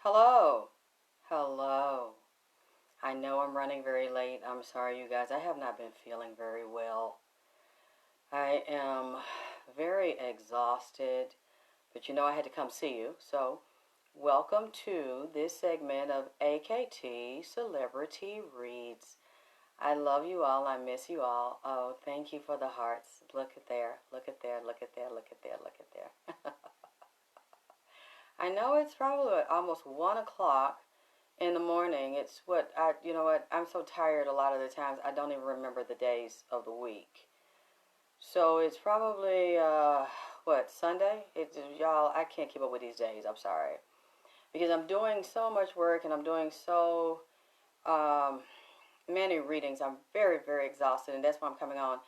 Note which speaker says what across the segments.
Speaker 1: Hello. Hello. I know I'm running very late. I'm sorry, you guys. I have not been feeling very well. I am very exhausted, but you know I had to come see you. So, welcome to this segment of AKT Celebrity Reads. I love you all. I miss you all. Oh, thank you for the hearts. Look at there. Look at there. Look at there. Look at there. Look at there. I know it's probably almost 1 o'clock in the morning. It's you know what, I'm so tired a lot of the times I don't even remember the days of the week. So it's probably, Sunday? Y'all, I can't keep up with these days, I'm sorry. Because I'm doing so much work and I'm doing so many readings. I'm very, very exhausted, and that's why I'm coming on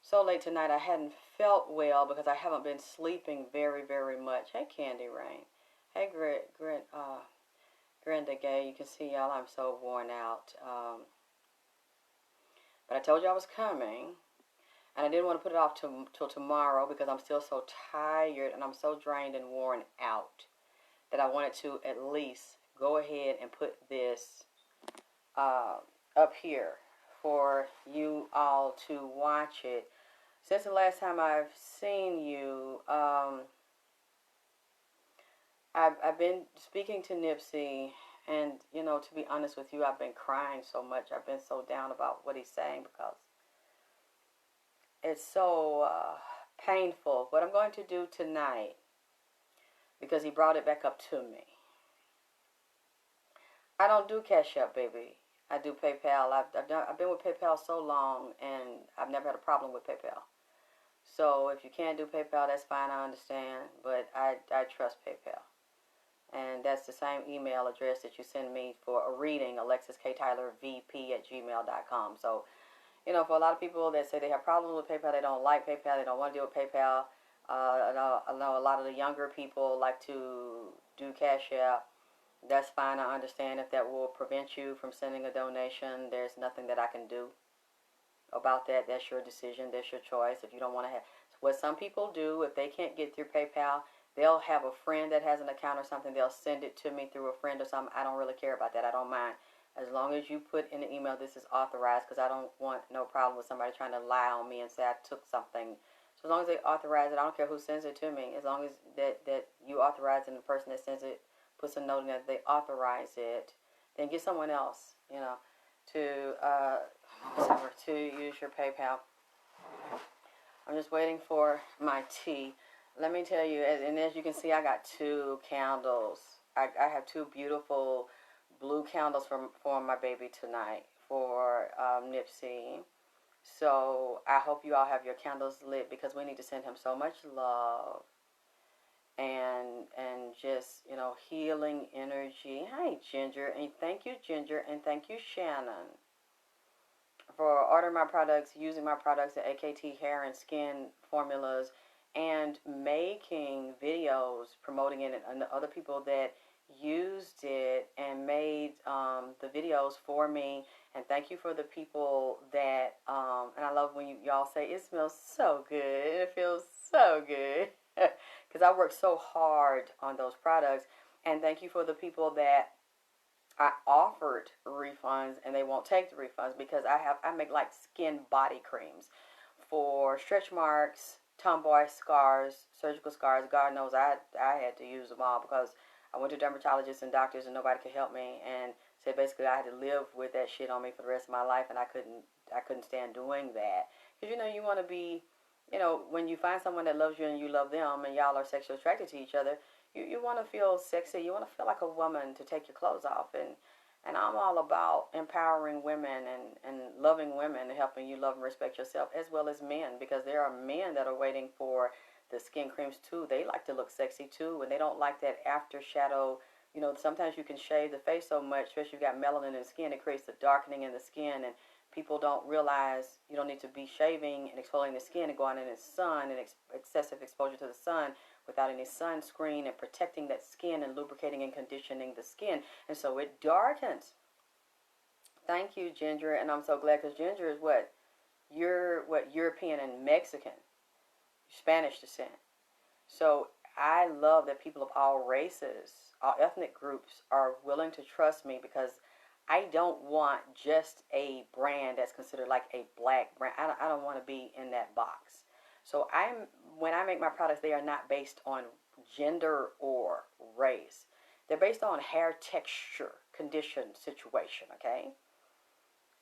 Speaker 1: so late tonight. I hadn't felt well because I haven't been sleeping very, very much. Hey, Candy Rain. Hey, Grenda Gay. You can see, y'all, I'm so worn out. But I told you I was coming, and I didn't want to put it off till tomorrow because I'm still so tired and I'm so drained and worn out that I wanted to at least go ahead and put this up here for you all to watch it. Since the last time I've seen you, I've been speaking to Nipsey, and, you know, to be honest with you, I've been crying so much. I've been so down about what he's saying because it's so painful. What I'm going to do tonight, because he brought it back up to me. I don't do Cash App, baby. I do PayPal. I've been with PayPal so long, and I've never had a problem with PayPal. So if you can't do PayPal, that's fine. I understand. But I trust PayPal. And that's the same email address that you send me for a reading, Alexyssktylorvp@gmail.com. So, you know, for a lot of people that say they have problems with PayPal, they don't like PayPal, they don't want to deal with PayPal. I know a lot of the younger people like to do Cash App. That's fine. I understand if that will prevent you from sending a donation. There's nothing that I can do about that. That's your decision. That's your choice. If you don't want to have... What some people do, if they can't get through PayPal, they'll have a friend that has an account or something. They'll send it to me through a friend or something. I don't really care about that. I don't mind. As long as you put in the email, this is authorized, because I don't want no problem with somebody trying to lie on me and say I took something. So as long as they authorize it, I don't care who sends it to me. As long as that you authorize it and the person that sends it puts a note in that they authorize it, then get someone else, you know, to use your PayPal. I'm just waiting for my tea. Let me tell you, and as you can see, I got 2 candles. I have 2 beautiful blue candles for my baby tonight, for Nipsey. So I hope you all have your candles lit, because we need to send him so much love and just, you know, healing energy. Hi, Ginger, and thank you, Ginger, and thank you, Shannon, for ordering my products, using my products, the AKT hair and skin formulas, and making videos promoting it, and the other people that used it and made the videos for me. And thank you for the people that, and I love when y'all say, it smells so good, it feels so good, because I worked so hard on those products. And thank you for the people that I offered refunds and they won't take the refunds, because I make like skin body creams for stretch marks, tomboy scars, surgical scars. God knows I had to use them all, because I went to dermatologists and doctors and nobody could help me, and said basically I had to live with that shit on me for the rest of my life, and I couldn't stand doing that. Because, you know, you want to be, you know, when you find someone that loves you and you love them and y'all are sexually attracted to each other, you want to feel sexy. You want to feel like a woman to take your clothes off. And I'm all about empowering women and loving women and helping you love and respect yourself, as well as men, because there are men that are waiting for the skin creams too. They like to look sexy too, and they don't like that after shadow. You know, sometimes you can shave the face so much, especially if you got melanin in the skin, it creates the darkening in the skin, and people don't realize you don't need to be shaving and exfoliating the skin and going in the sun and excessive exposure to the sun without any sunscreen and protecting that skin and lubricating and conditioning the skin. And so it darkens. Thank you, Ginger. And I'm so glad, because Ginger is European and Mexican, Spanish descent. So I love that people of all races, all ethnic groups are willing to trust me because I don't want just a brand that's considered like a black brand. I don't want to be in that box. So when I make my products, they are not based on gender or race. They're based on hair texture, condition, situation. Okay.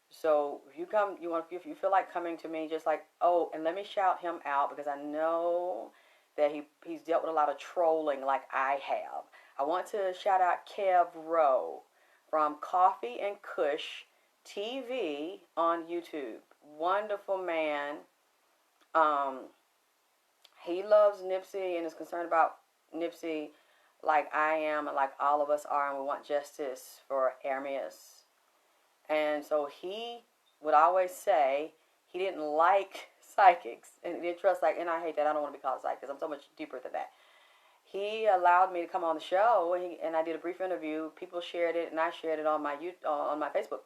Speaker 1: So if if you feel like coming to me, just like, oh, and let me shout him out because I know that he's dealt with a lot of trolling like I have. I want to shout out Kev Rowe from Coffee and Kush TV on YouTube. Wonderful man. Um, he loves Nipsey and is concerned about Nipsey like I am and like all of us are, and we want justice for Ermias. And so he would always say he didn't like psychics and he didn't trust and I hate that. I don't want to be called a psychic because I'm so much deeper than that. He allowed me to come on the show and I did a brief interview. People shared it and I shared it on my Facebook.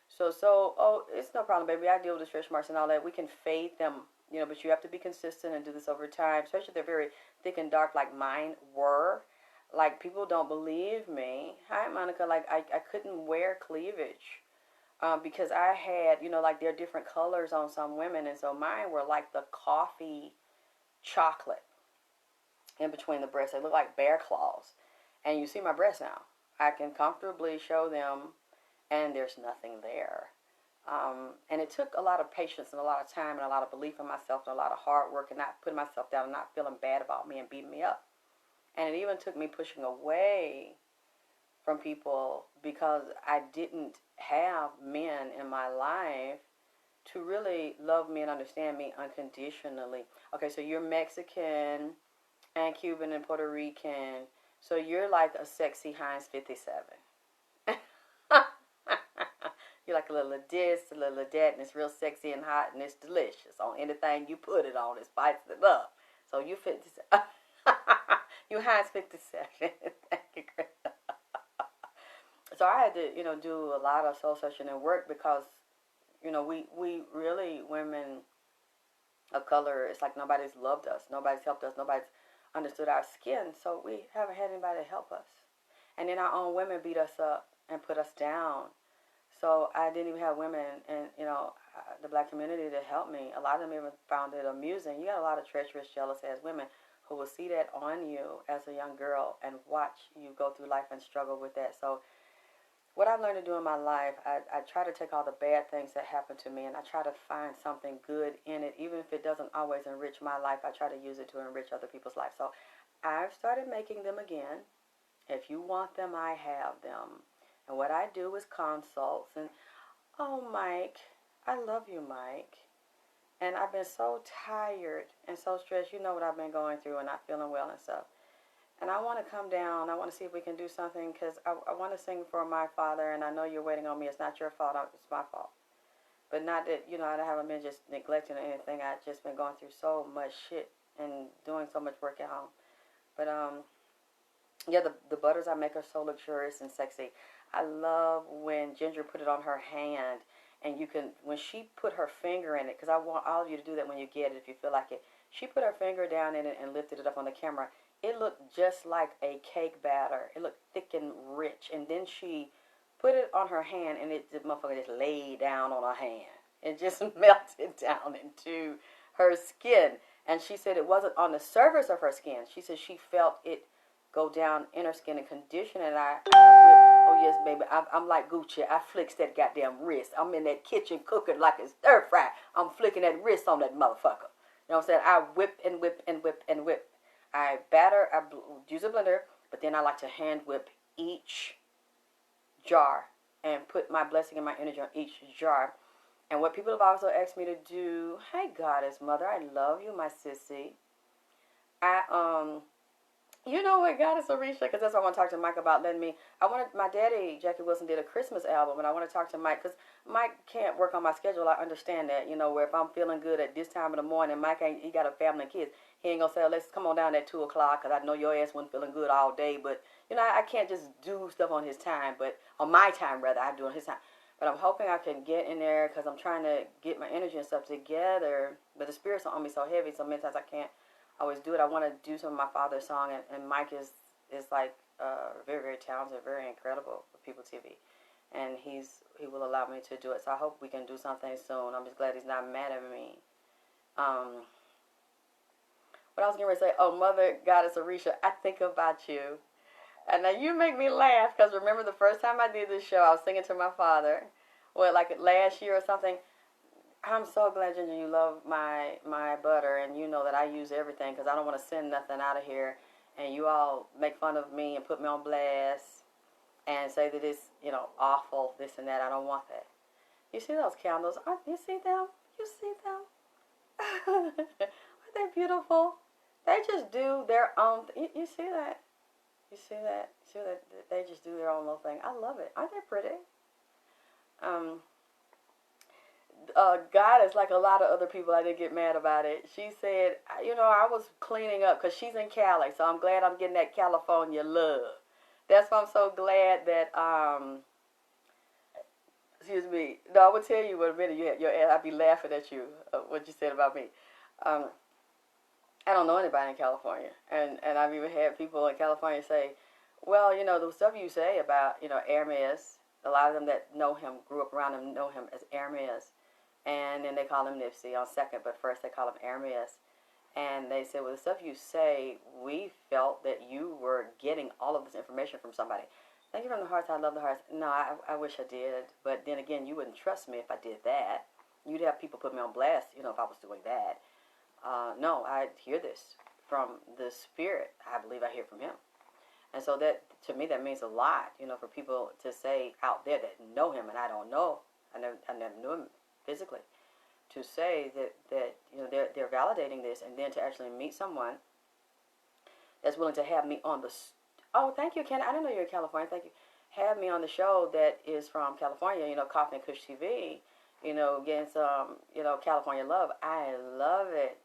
Speaker 1: So it's no problem, baby. I deal with the stretch marks and all that. We can fade them, but you have to be consistent and do this over time, especially if they're very thick and dark like mine were. Like, people don't believe me. Hi, Monica. Like, I couldn't wear cleavage because I had, like, there are different colors on some women, and so mine were like the coffee chocolate in between the breasts. They look like bear claws. And you see my breasts now. I can comfortably show them, and there's nothing there. And it took a lot of patience and a lot of time and a lot of belief in myself and a lot of hard work and not putting myself down and not feeling bad about me and beating me up. And it even took me pushing away from people because I didn't have men in my life to really love me and understand me unconditionally. Okay, so you're Mexican and Cuban and Puerto Rican. So you're like a sexy Heinz 57. You're like a little of this, a little of that, and it's real sexy and hot, and it's delicious. On anything you put it on, it spices it up. So you 57. You Heinz 57. Thank you, Chris. So I had to, do a lot of soul searching and work because, we really, women of color, it's like nobody's loved us. Nobody's helped us. Nobody's understood our skin. So we haven't had anybody to help us. And then our own women beat us up and put us down. So I didn't even have women in, the black community to help me. A lot of them even found it amusing. You got a lot of treacherous, jealous-ass women who will see that on you as a young girl and watch you go through life and struggle with that. So what I've learned to do in my life, I try to take all the bad things that happen to me and I try to find something good in it. Even if it doesn't always enrich my life, I try to use it to enrich other people's life. So I've started making them again. If you want them, I have them. And what I do is consults. And, oh, Mike, I love you, Mike. And I've been so tired and so stressed. You know what I've been going through and not feeling well and stuff. And I want to come down. I want to see if we can do something because I want to sing for my father. And I know you're waiting on me. It's not your fault. It's my fault. But not that, I haven't been just neglecting or anything. I've just been going through so much shit and doing so much work at home. But, yeah, the butters I make are so luxurious and sexy. I love when Ginger put it on her hand. And when she put her finger in it, because I want all of you to do that when you get it if you feel like it. She put her finger down in it and lifted it up on the camera. It looked just like a cake batter. It looked thick and rich. And then she put it on her hand, and the motherfucker just laid down on her hand. It just melted down into her skin. And she said it wasn't on the surface of her skin. She said she felt it go down in her skin and condition it. Oh, yes, baby. I'm like Gucci. I flicks that goddamn wrist. I'm in that kitchen cooking like it's stir fry. I'm flicking that wrist on that motherfucker. You know what I'm saying? I whip and whip and whip and whip. I batter. I use a blender, but then I like to hand whip each jar and put my blessing and my energy on each jar. And what people have also asked me to do, hey, Goddess Mother, I love you, my sissy. You know what, Goddess Orisha, because that's what I want to talk to Mike about. My daddy, Jackie Wilson, did a Christmas album, and I want to talk to Mike, because Mike can't work on my schedule. I understand that, where if I'm feeling good at this time of the morning, Mike he got a family and kids. He ain't going to say, let's come on down at 2 o'clock, because I know your ass wasn't feeling good all day, but, I can't just do stuff on his time, but on my time, rather, I do on his time. But I'm hoping I can get in there, because I'm trying to get my energy and stuff together, but the spirits are on me so heavy, so many times I can't I always do it. I want to do some of my father's song, and Mike is like very, very talented, very incredible for People TV. And he will allow me to do it. So I hope we can do something soon. I'm just glad he's not mad at me. What I was going to say, oh, Mother Goddess Orisha, I think about you. And now you make me laugh, because remember the first time I did this show, I was singing to my father. Well, like last year or something. I'm so glad, Ginger, you love my butter, and you know that I use everything, because I don't want to send nothing out of here, and you all make fun of me and put me on blast and say that it's, awful, this and that. I don't want that. You see those candles? You see them? You see them? Aren't they beautiful? They just do their own thing. You see that? You see that? See that? They just do their own little thing. I love it. Aren't they pretty? God is like a lot of other people. I didn't get mad about it. She said, I was cleaning up, because she's in Cali, so I'm glad I'm getting that California love. That's why I'm so glad that, excuse me. No, I will tell you in a minute. I'd be laughing at you, what you said about me. I don't know anybody in California. And I've even had people in California say, well, the stuff you say about, Hermes, a lot of them that know him, grew up around him, know him as Hermes. And then they call him Nipsey on second, but first they call him Hermes. And they said, well, the stuff you say, we felt that you were getting all of this information from somebody. Thank you from the hearts. I love the hearts. No, I wish I did. But then again, you wouldn't trust me if I did that. You'd have people put me on blast, if I was doing that. No, I hear this from the Spirit. I believe I hear from him. And so that, to me, that means a lot, for people to say out there that know him, and I don't know. I never knew him physically. To say that they're validating this, and then to actually meet someone that's willing to have me on the... Oh, thank you, Ken. I didn't know you were in California. Thank you. Have me on the show that is from California, Coffee and Kush TV, getting some, California love. I love it.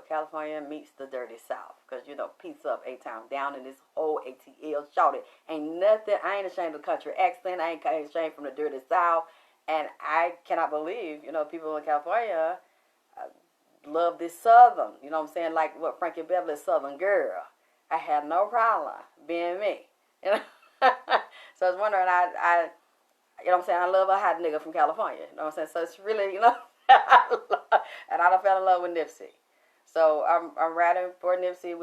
Speaker 1: California meets the dirty South. Because, peace up, A-Town, down in this whole ATL, shout it. Ain't nothing, I ain't ashamed of the country accent. I ain't ashamed from the dirty South. And I cannot believe, people in California love this Southern. You know what I'm saying? Like what Frankie Beverly's Southern girl. I had no problem being me. So I was wondering, I I love a hot nigga from California. You know what I'm saying? So it's really, and I done fell in love with Nipsey. So I'm riding for Nipsey,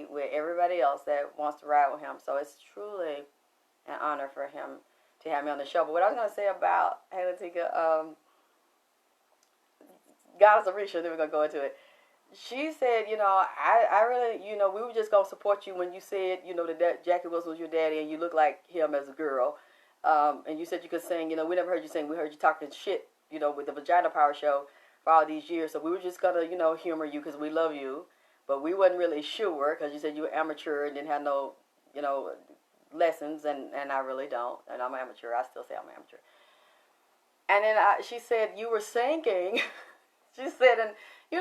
Speaker 1: with everybody else that wants to ride with him. So it's truly an honor for him to have me on the show. But what I was going to say about, hey, Latika, Goddess Orisha, then we're going to go into it. She said, I really, we were just going to support you when you said, that Jackie Wilson was your daddy and you look like him as a girl. And you said you could sing, we never heard you sing. We heard you talking shit, with the Vagina Power Show for all these years. So we were just going to, humor you because we love you. But we wasn't really sure because you said you were amateur and didn't have no, lessons, and I really don't, and I'm an amateur. I still say I'm an amateur. And then she said, you were singing. She said, and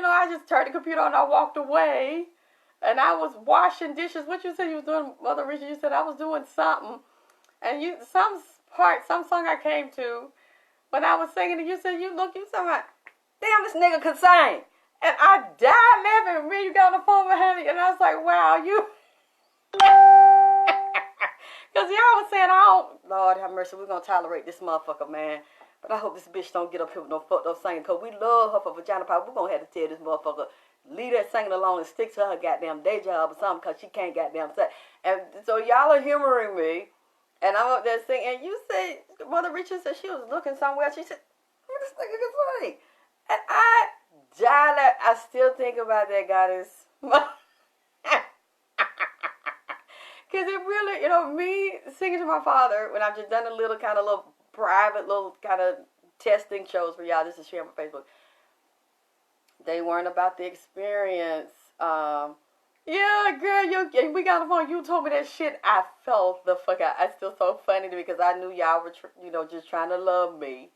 Speaker 1: I just turned the computer on and I walked away, and I was washing dishes. What you said you was doing, Mother Richard? You said I was doing something, and some song I came to, when I was singing, and you said, you talking about, damn, this nigga could sing. And I died laughing. Me, you got on the phone behind me, and I was like, wow, you... Because y'all was saying, Lord have mercy, we're going to tolerate this motherfucker, man. But I hope this bitch don't get up here with no fucked up singing, because we love her for Vagina Power. We're going to have to tell this motherfucker, leave that singing alone and stick to her goddamn day job or something, because she can't goddamn sing. And so y'all are humoring me, and I'm up there singing. And you said, Mother Richard said she was looking somewhere. She said, who this nigga can sing? And I died. I still think about that goddess. Because it really, me singing to my father, when I've just done a little private kind of testing shows for y'all, this is sharing on Facebook, they weren't about the experience. Yeah, girl, we got on the phone, you told me that shit, I felt the fuck out. It's still so funny to me because I knew y'all were, just trying to love me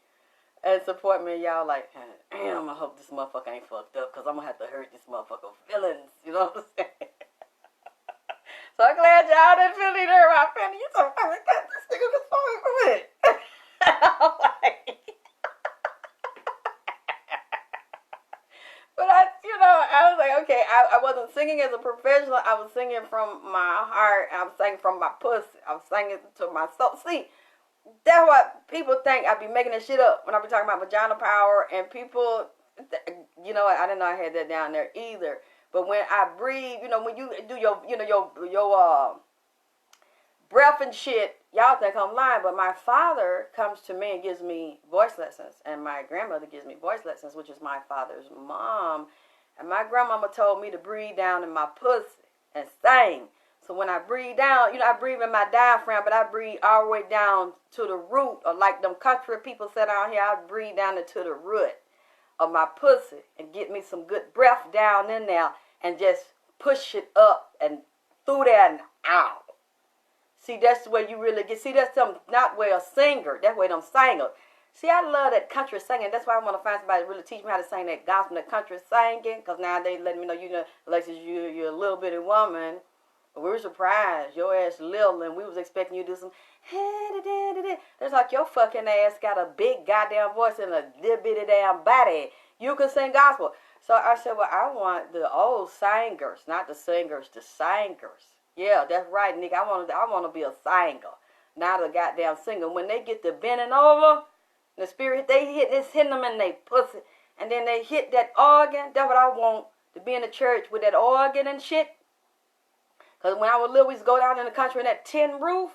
Speaker 1: and support me, and y'all like, damn, I hope this motherfucker ain't fucked up because I'm going to have to hurt this motherfucker's feelings, you know what I'm saying? So I'm glad y'all didn't feel either about Fanny. You told me, this nigga was falling from it. I'm like, but I was like, okay, I wasn't singing as a professional. I was singing from my heart. I was singing from my pussy. I was singing to my soul. See, that's what people think. I be making that shit up when I be talking about vagina power, and people, you know, I didn't know I had that down there either. But when I breathe, you know, when you do your, you know, your breath and shit, y'all think I'm lying, but my father comes to me and gives me voice lessons, and my grandmother gives me voice lessons, which is my father's mom. And my grandmama told me to breathe down in my pussy and sing. So when I breathe down, you know, I breathe in my diaphragm, but I breathe all the way down to the root, or like them country people said out here, I breathe down into the root of my pussy and get me some good breath down in there and just push it up and through there and out. See, that's the way you really get. See, that's them, not way a singer. That's way them singers. See, I love that country singing. That's why I want to find somebody to really teach me how to sing that gospel, that country singing. Because now they letting me know, you know, Alexis, you're a little bitty woman. But we were surprised. Your ass little, and we was expecting you to do some. That's like your fucking ass got a big goddamn voice and a little bitty damn body. You can sing gospel. So I said, well, I want the old singers, not the singers, the singers. Yeah, that's right, Nick. I want to be a singer, not a goddamn singer. When they get to bending over, the spirit, it's hitting them in their pussy, and then they hit that organ. That's what I want, to be in the church with that organ and shit. Because when I was little, we used to go down in the country in that tin roof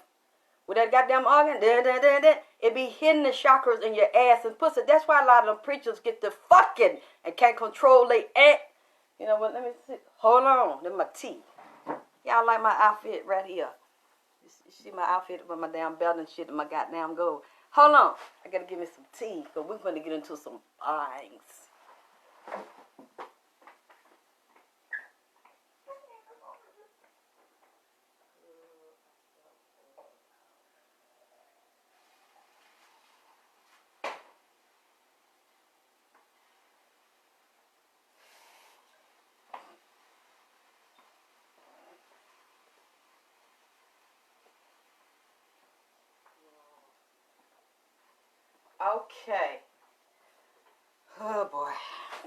Speaker 1: with that goddamn organ. It be hitting the chakras in your ass and pussy. That's why a lot of them preachers get to fucking and can't control their act. You know what? Let me see. Hold on. That's my teeth. Y'all like my outfit right here. You see my outfit with my damn belt and shit and my goddamn gold. Hold on. I gotta give me some tea, because we're going to get into some things. Okay. Oh boy.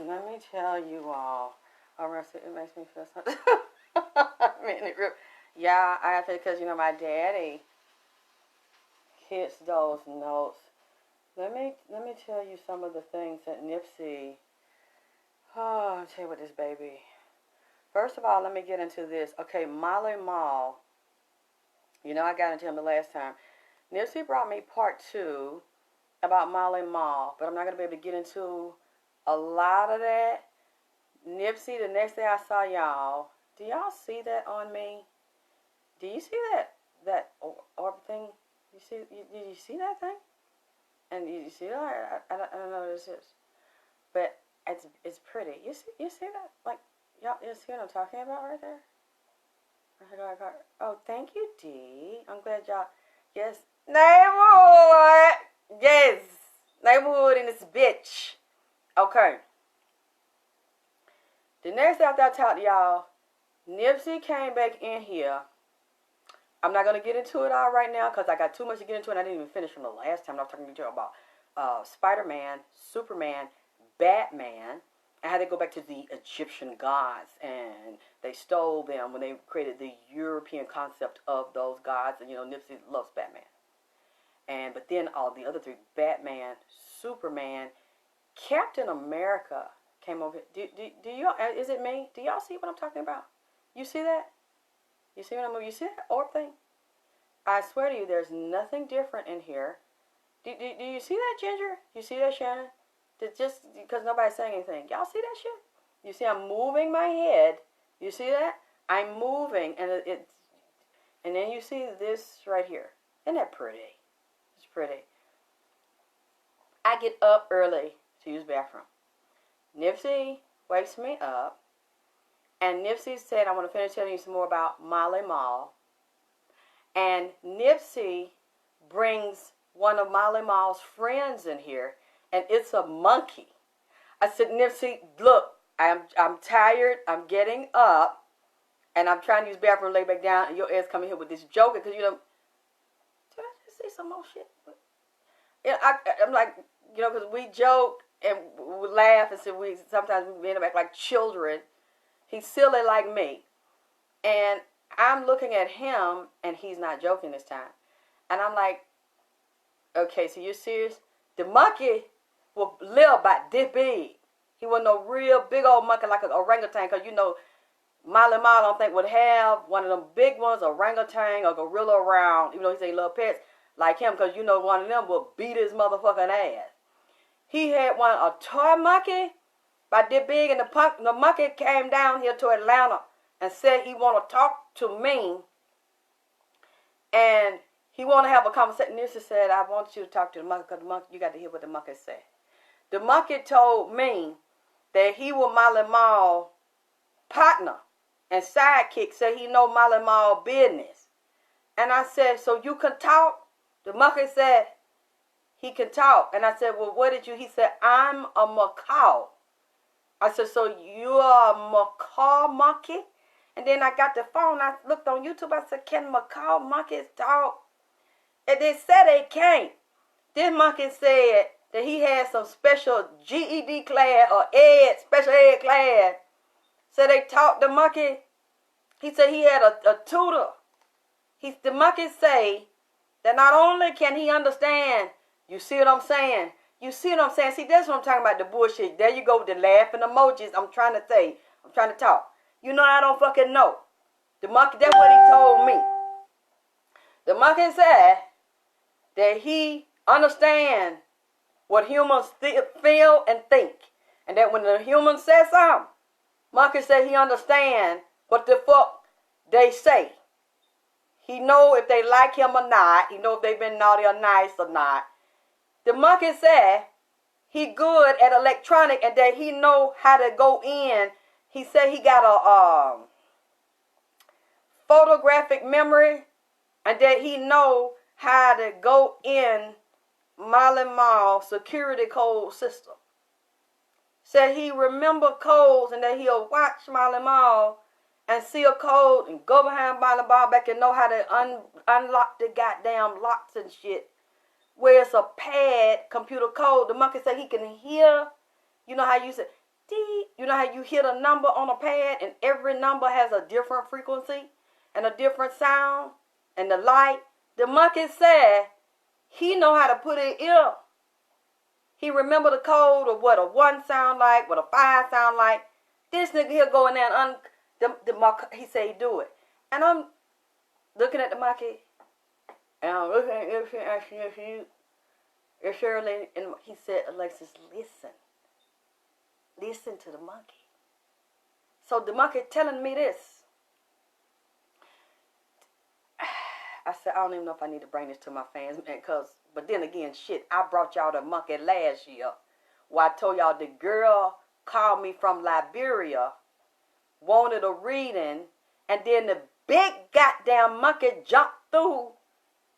Speaker 1: Let me tell you all. Honestly, it makes me feel something. I mean, yeah, I have to, because, you know, my daddy hits those notes. Let me tell you some of the things that Nipsey. Oh, I'll tell you what, this baby. First of all, let me get into this. Okay, Molly Mall. You know, I got into him the last time. Nipsey brought me part 2 about Molly Mall, but I'm not going to be able to get into a lot of that. Nipsey, the next day I saw y'all, do y'all see that on me? Do you see that orb thing? Did you see that thing? And you see that? I don't know what this is, but it's pretty. You see that? Like, y'all, you see what I'm talking about right there? Oh, thank you, D. I'm glad y'all. Yes, neighborhood. Yes, neighborhood in this bitch. Okay. The next after I talked to y'all, Nipsey came back in here. I'm not going to get into it all right now because I got too much to get into, and I didn't even finish from the last time I was talking to you about Spider-Man, Superman, Batman. I had to go back to the Egyptian gods, and they stole them when they created the European concept of those gods. And, you know, Nipsey loves Batman. But then all the other 3, Batman, Superman, Captain America came over here. Do y'all, is it me? Do y'all see what I'm talking about? You see that? You see what you see that orb thing? I swear to you, there's nothing different in here. Do you see that, Ginger? You see that, Shannon? Just because nobody's saying anything. Y'all see that shit? You see I'm moving my head. You see that? I'm moving, and and then you see this right here. Isn't that pretty? It's pretty. I get up early to use the bathroom. Nipsey wakes me up, and Nipsey said, I want to finish telling you some more about Molly Mall. And Nipsey brings one of Molly Mall's friends in here, and it's a monkey. I said, Nipsey, look, I'm tired. I'm getting up, and I'm trying to use the bathroom, lay back down, and your ass coming here with this joke, because, you know, did I just say some more shit? Yeah, I'm like, you know, because we joke and we laugh and say sometimes we end up acting like children. He's silly like me. And I'm looking at him, and he's not joking this time. And I'm like, okay, so you're serious? The monkey will live about this big. He wasn't no real big old monkey like an orangutan, because, you know, Molly Mall, I don't think, would have one of them big ones, orangutan or gorilla around, even though he say little pets, like him, because, you know, one of them will beat his motherfucking ass. He had one, a toy monkey, about this big, and the monkey came down here to Atlanta and said he want to talk to me, and he want to have a conversation. Nipsey said, I want you to talk to the monkey, because the monkey, you got to hear what the monkey said. The monkey told me that he was Molly Mall partner and sidekick, said he know Molly Mall business. And I said, so you can talk? The monkey said he can talk. And I said, well, what did you? He said, I'm a macaw. I said, so you're a macaw monkey? And then I got the phone. I looked on YouTube. I said, can macaw monkeys talk? And they said they can't. This monkey said that he had some special GED class or special ed class. So they taught the monkey. He said he had a tutor. The monkey say that not only can he understand, you see what I'm saying? You see what I'm saying? See, that's what I'm talking about, the bullshit. There you go with the laughing emojis. I'm trying to say. I'm trying to talk. You know I don't fucking know. The monkey, that's what he told me. The monkey said that he understands what humans feel and think. And that when the human says something, monkey said he understands what the fuck they say. He know if they like him or not. He know if they've been naughty or nice or not. The monkey said he good at electronic and that he know how to go in. He said he got a photographic memory and that he know how to go in Molly Mall security code system. Said he remember codes and that he'll watch Molly Mall and see a code and go behind Molly Mall back and know how to unlock the goddamn locks and shit. Where it's a pad computer code. The monkey said he can hear. You know how you say, dee, you know how you hear the number on a pad and every number has a different frequency and a different sound and the light. The monkey said he know how to put it in. He remember the code of what a 1 sound like, what a 5 sound like. This nigga here go in there and he say he do it. And I'm looking at the monkey. And I'm looking at you. It's Shirley. And he said, Alexis, listen. Listen to the monkey. So the monkey telling me this. I said, I don't even know if I need to bring this to my fans, man, but then again, shit, I brought y'all the monkey last year, where I told y'all the girl called me from Liberia, wanted a reading, and then the big goddamn monkey jumped through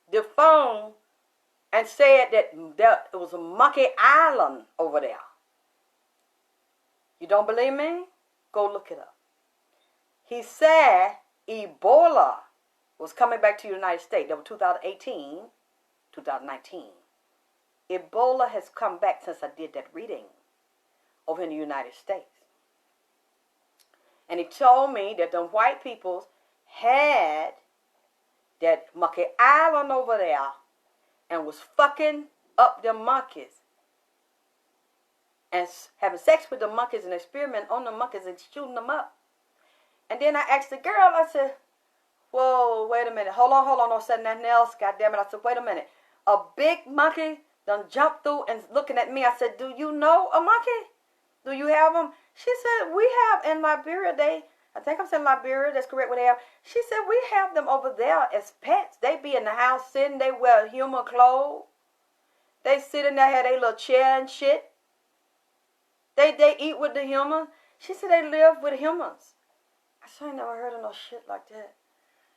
Speaker 1: the phone and said that it was a monkey island over there. You don't believe me? Go look it up. He said Ebola was coming back to the United States. That was 2018, 2019. Ebola has come back since I did that reading over in the United States. And he told me that the white peoples had that monkey island over there and was fucking up them monkeys and having sex with the monkeys and experimenting on the monkeys and shooting them up. And then I asked the girl, I said, whoa, wait a minute. Hold on. Don't say nothing else. God damn it. I said, wait a minute. A big monkey done jumped through and looking at me. I said, do you know a monkey? Do you have them? She said, we have in Liberia. I think I'm saying Liberia. That's correct what they have. She said, we have them over there as pets. They be in the house sitting. They wear human clothes. They sit in there, have their little chair and shit. They eat with the humans. She said they live with humans. I said, I ain't never heard of no shit like that.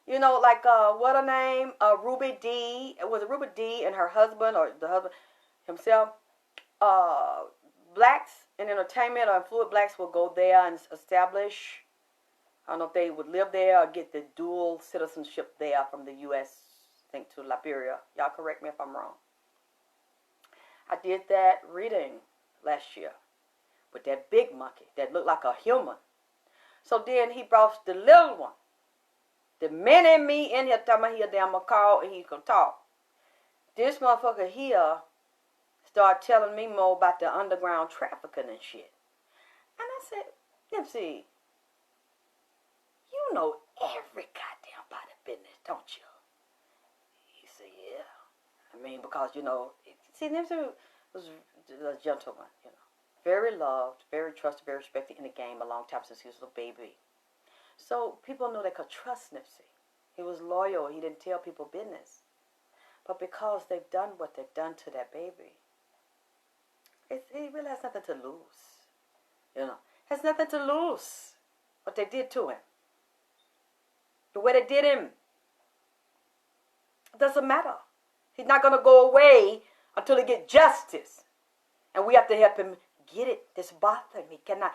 Speaker 1: You know, like, what her name? Ruby D. Was it Ruby D and her husband, or the husband himself? Blacks in entertainment or affluent blacks will go there and establish. I don't know if they would live there or get the dual citizenship there from the U.S., I think, to Liberia. Y'all correct me if I'm wrong. I did that reading last year with that big monkey that looked like a human. So then he brought the little one. The mini me in here talking about he a damn macaw and he can talk. This motherfucker here started telling me more about the underground trafficking and shit. And I said, Nipsey, you know every goddamn body business, don't you? He said, yeah. I mean, because, see, Nipsey was a gentleman, Very loved, very trusted, very respected in the game a long time since he was a little baby. So people know they could trust Nipsey. He was loyal. He didn't tell people business. But because they've done what they've done to that baby, he really has nothing to lose. Has nothing to lose what they did to him. The way they did him. It doesn't matter. He's not going to go away until he gets justice. And we have to help him get it. This bothering me. He cannot.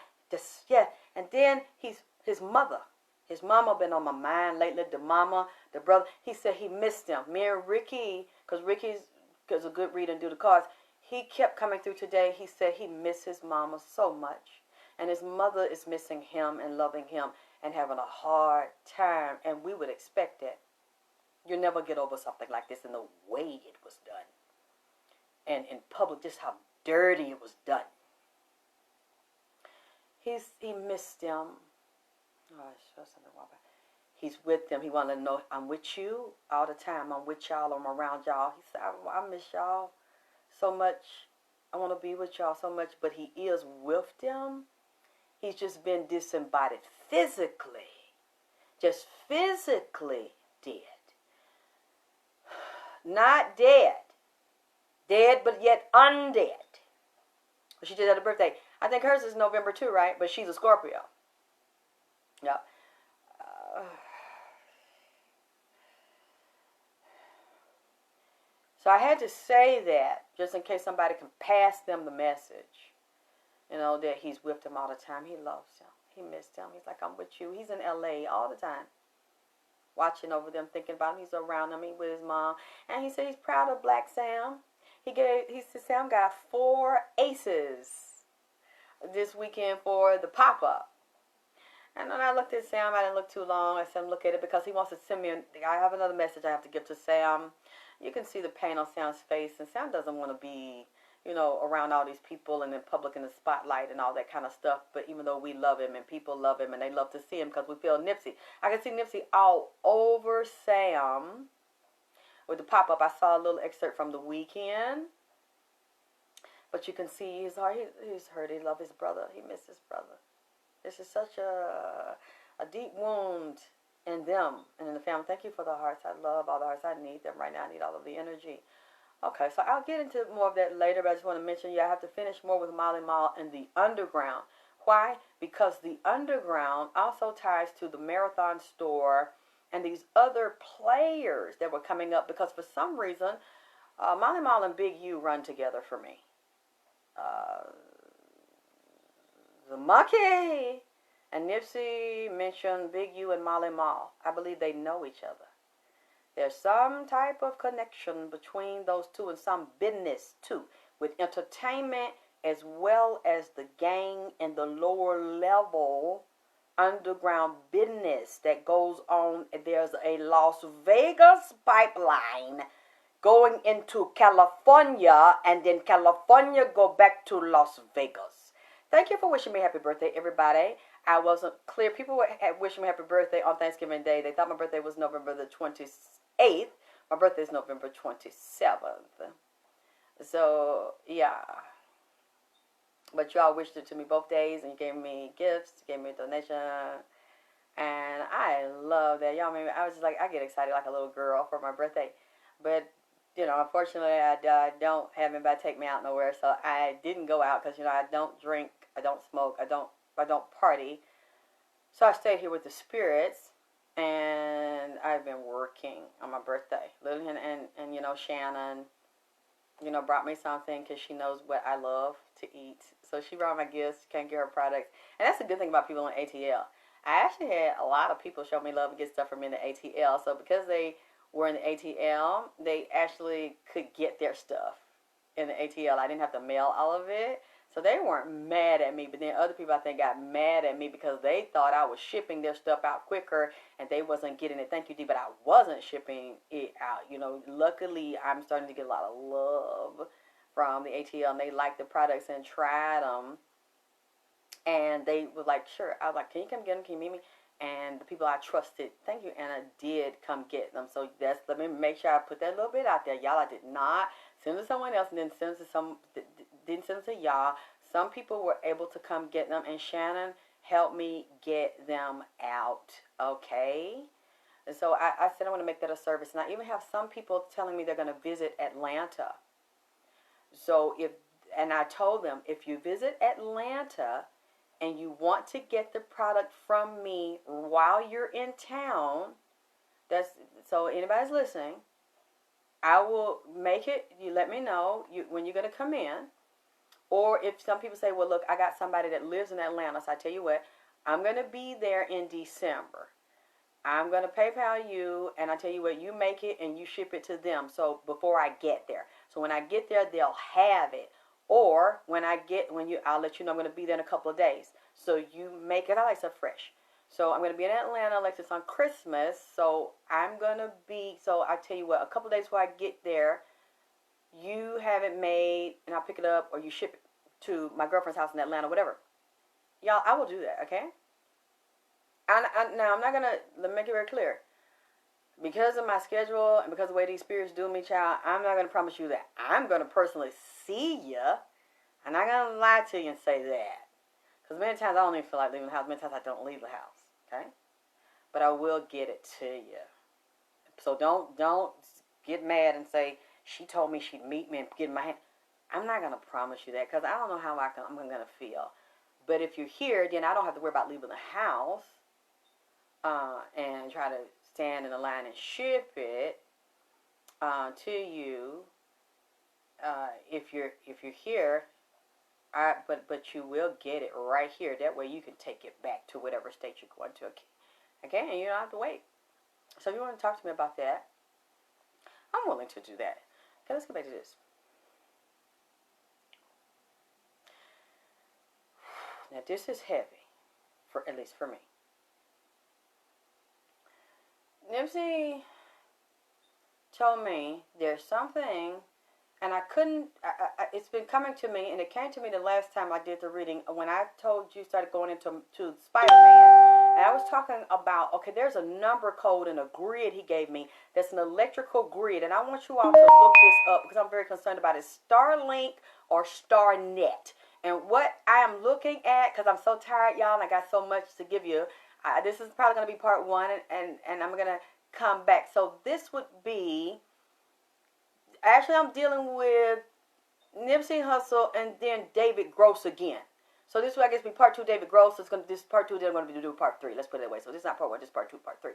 Speaker 1: And then his mother. His mama been on my mind lately. The mama, the brother. He said he missed them. Me and Ricky, because Ricky's a good reader and do the cards. He kept coming through today. He said he missed his mama so much. And his mother is missing him and loving him and having a hard time. And we would expect that. You never get over something like this in the way it was done. And in public, just how dirty it was done. He missed them. He's with them. He wanted to know, I'm with you all the time. I'm with y'all. I'm around y'all. He said, I miss y'all so much. I want to be with y'all so much. But he is with them. He's just been disembodied physically. Just physically dead. Not dead. Dead, but yet undead. She just had a birthday. I think hers is November too, right? But she's a Scorpio. Yeah. So I had to say that just in case somebody can pass them the message. That he's with them all the time. He loves them. He missed them. He's like, I'm with you. He's in LA all the time. Watching over them, thinking about him. He's around them. He's with his mom. And he said he's proud of Black Sam. He said Sam got 4 aces this weekend for the pop-up. And then I looked at Sam. I didn't look too long. I said, look at it because he wants to send me. I have another message I have to give to Sam. You can see the pain on Sam's face. And Sam doesn't want to be, around all these people and in public in the spotlight and all that kind of stuff. But even though we love him and people love him and they love to see him because we feel Nipsey. I can see Nipsey all over Sam. With the pop-up, I saw a little excerpt from the weekend. But you can see his heart. He's hurt. He loves his brother. He missed his brother. This is such a deep wound in them and in the family. Thank you for the hearts. I love all the hearts. I need them right now. I need all of the energy. Okay, so I'll get into more of that later, but I just want to mention, I have to finish more with Molly Mall and the underground. Why? Because the underground also ties to the Marathon store and these other players that were coming up because for some reason, Molly Mall and Big U run together for me. The Monkey and Nipsey mentioned Big U and Molly Mall. I believe they know each other. There's some type of connection between those two and some business too, with entertainment as well as the gang and the lower level underground business that goes on. There's a Las Vegas pipeline going into California, and then California go back to Las Vegas. Thank you for wishing me happy birthday, everybody. I wasn't clear. People were wishing me happy birthday on Thanksgiving Day. They thought my birthday was November the 28th. My birthday is November 27th. So, yeah. But y'all wished it to me both days, and you gave me gifts, you gave me a donation. And I love that. Y'all made me, I was just like, I get excited like a little girl for my birthday. But, unfortunately, I don't have anybody take me out nowhere. So I didn't go out because, I don't drink, I don't smoke, I don't party. So I stayed here with the spirits. And I've been working on my birthday. Lillian and Shannon, brought me something because she knows what I love to eat. So she brought my gifts. Can't get her products. And that's the good thing about people in ATL. I actually had a lot of people show me love and get stuff from me in the ATL. So because they were in the ATL, they actually could get their stuff in the ATL. I didn't have to mail all of it. So they weren't mad at me, but then other people I think got mad at me because they thought I was shipping their stuff out quicker and they wasn't getting it. Thank you, D, but I wasn't shipping it out. You know, luckily I'm starting to get a lot of love from the ATL, and they liked the products and tried them. And they were like, sure. I was like, can you come get them? Can you meet me? And the people I trusted, thank you, Anna, did come get them. So that's, let me make sure I put that little bit out there. Y'all, I did not send them to someone else and then send them to didn't send them to y'all. Some people were able to come get them, and Shannon helped me get them out, okay? And so I said I want to make that a service. And I even have some people telling me they're going to visit Atlanta. So and I told them, if you visit Atlanta and you want to get the product from me while you're in town, so anybody's listening, I will make it, you let me know when you're going to come in. Or if some people say, well, look, I got somebody that lives in Atlanta, so I tell you what, I'm going to be there in December. I'm going to PayPal you, and I tell you what, you make it and you ship it to them. So before I get there. So when I get there, they'll have it. Or I'll let you know I'm going to be there in a couple of days. So you make it. I like stuff fresh. So I'm going to be in Atlanta, Alexis, on Christmas. So I tell you what, a couple of days before I get there, you have it made, and I'll pick it up, or you ship it to my girlfriend's house in Atlanta, whatever. Y'all, I will do that, okay? Now, I'm not going to, let me make it very clear. Because of my schedule and because of the way these spirits do me, child, I'm not going to promise you that I'm going to personally see you. I'm not going to lie to you and say that. Because many times I don't even feel like leaving the house. Many times I don't leave the house, okay? But I will get it to you. So don't get mad and say, she told me she'd meet me and get in my hand. I'm not going to promise you that because I don't know how I'm going to feel. But if you're here, then I don't have to worry about leaving the house and try to stand in the line and ship it to you. If you're here, but you will get it right here. That way you can take it back to whatever state you're going to. Okay, and you don't have to wait. So if you want to talk to me about that, I'm willing to do that. Okay, let's get back to this. Now this is heavy, at least for me. Nipsey told me there's something, and I couldn't, it's been coming to me, and it came to me the last time I did the reading, when I told you started going into Spider-Man, and I was talking about, okay, there's a number code and a grid he gave me that's an electrical grid, and I want you all to look this up because I'm very concerned about it. Starlink or Starnet. And what I am looking at, because I'm so tired, y'all, and I got so much to give you, this is probably going to be part one, and I'm going to come back. So this would be, actually I'm dealing with Nipsey Hussle and then David Gross again. So this will, I guess, be part two, David Gross. This part two, then I'm going to do part three. Let's put it that way. So this is not part one, this is part two, part three.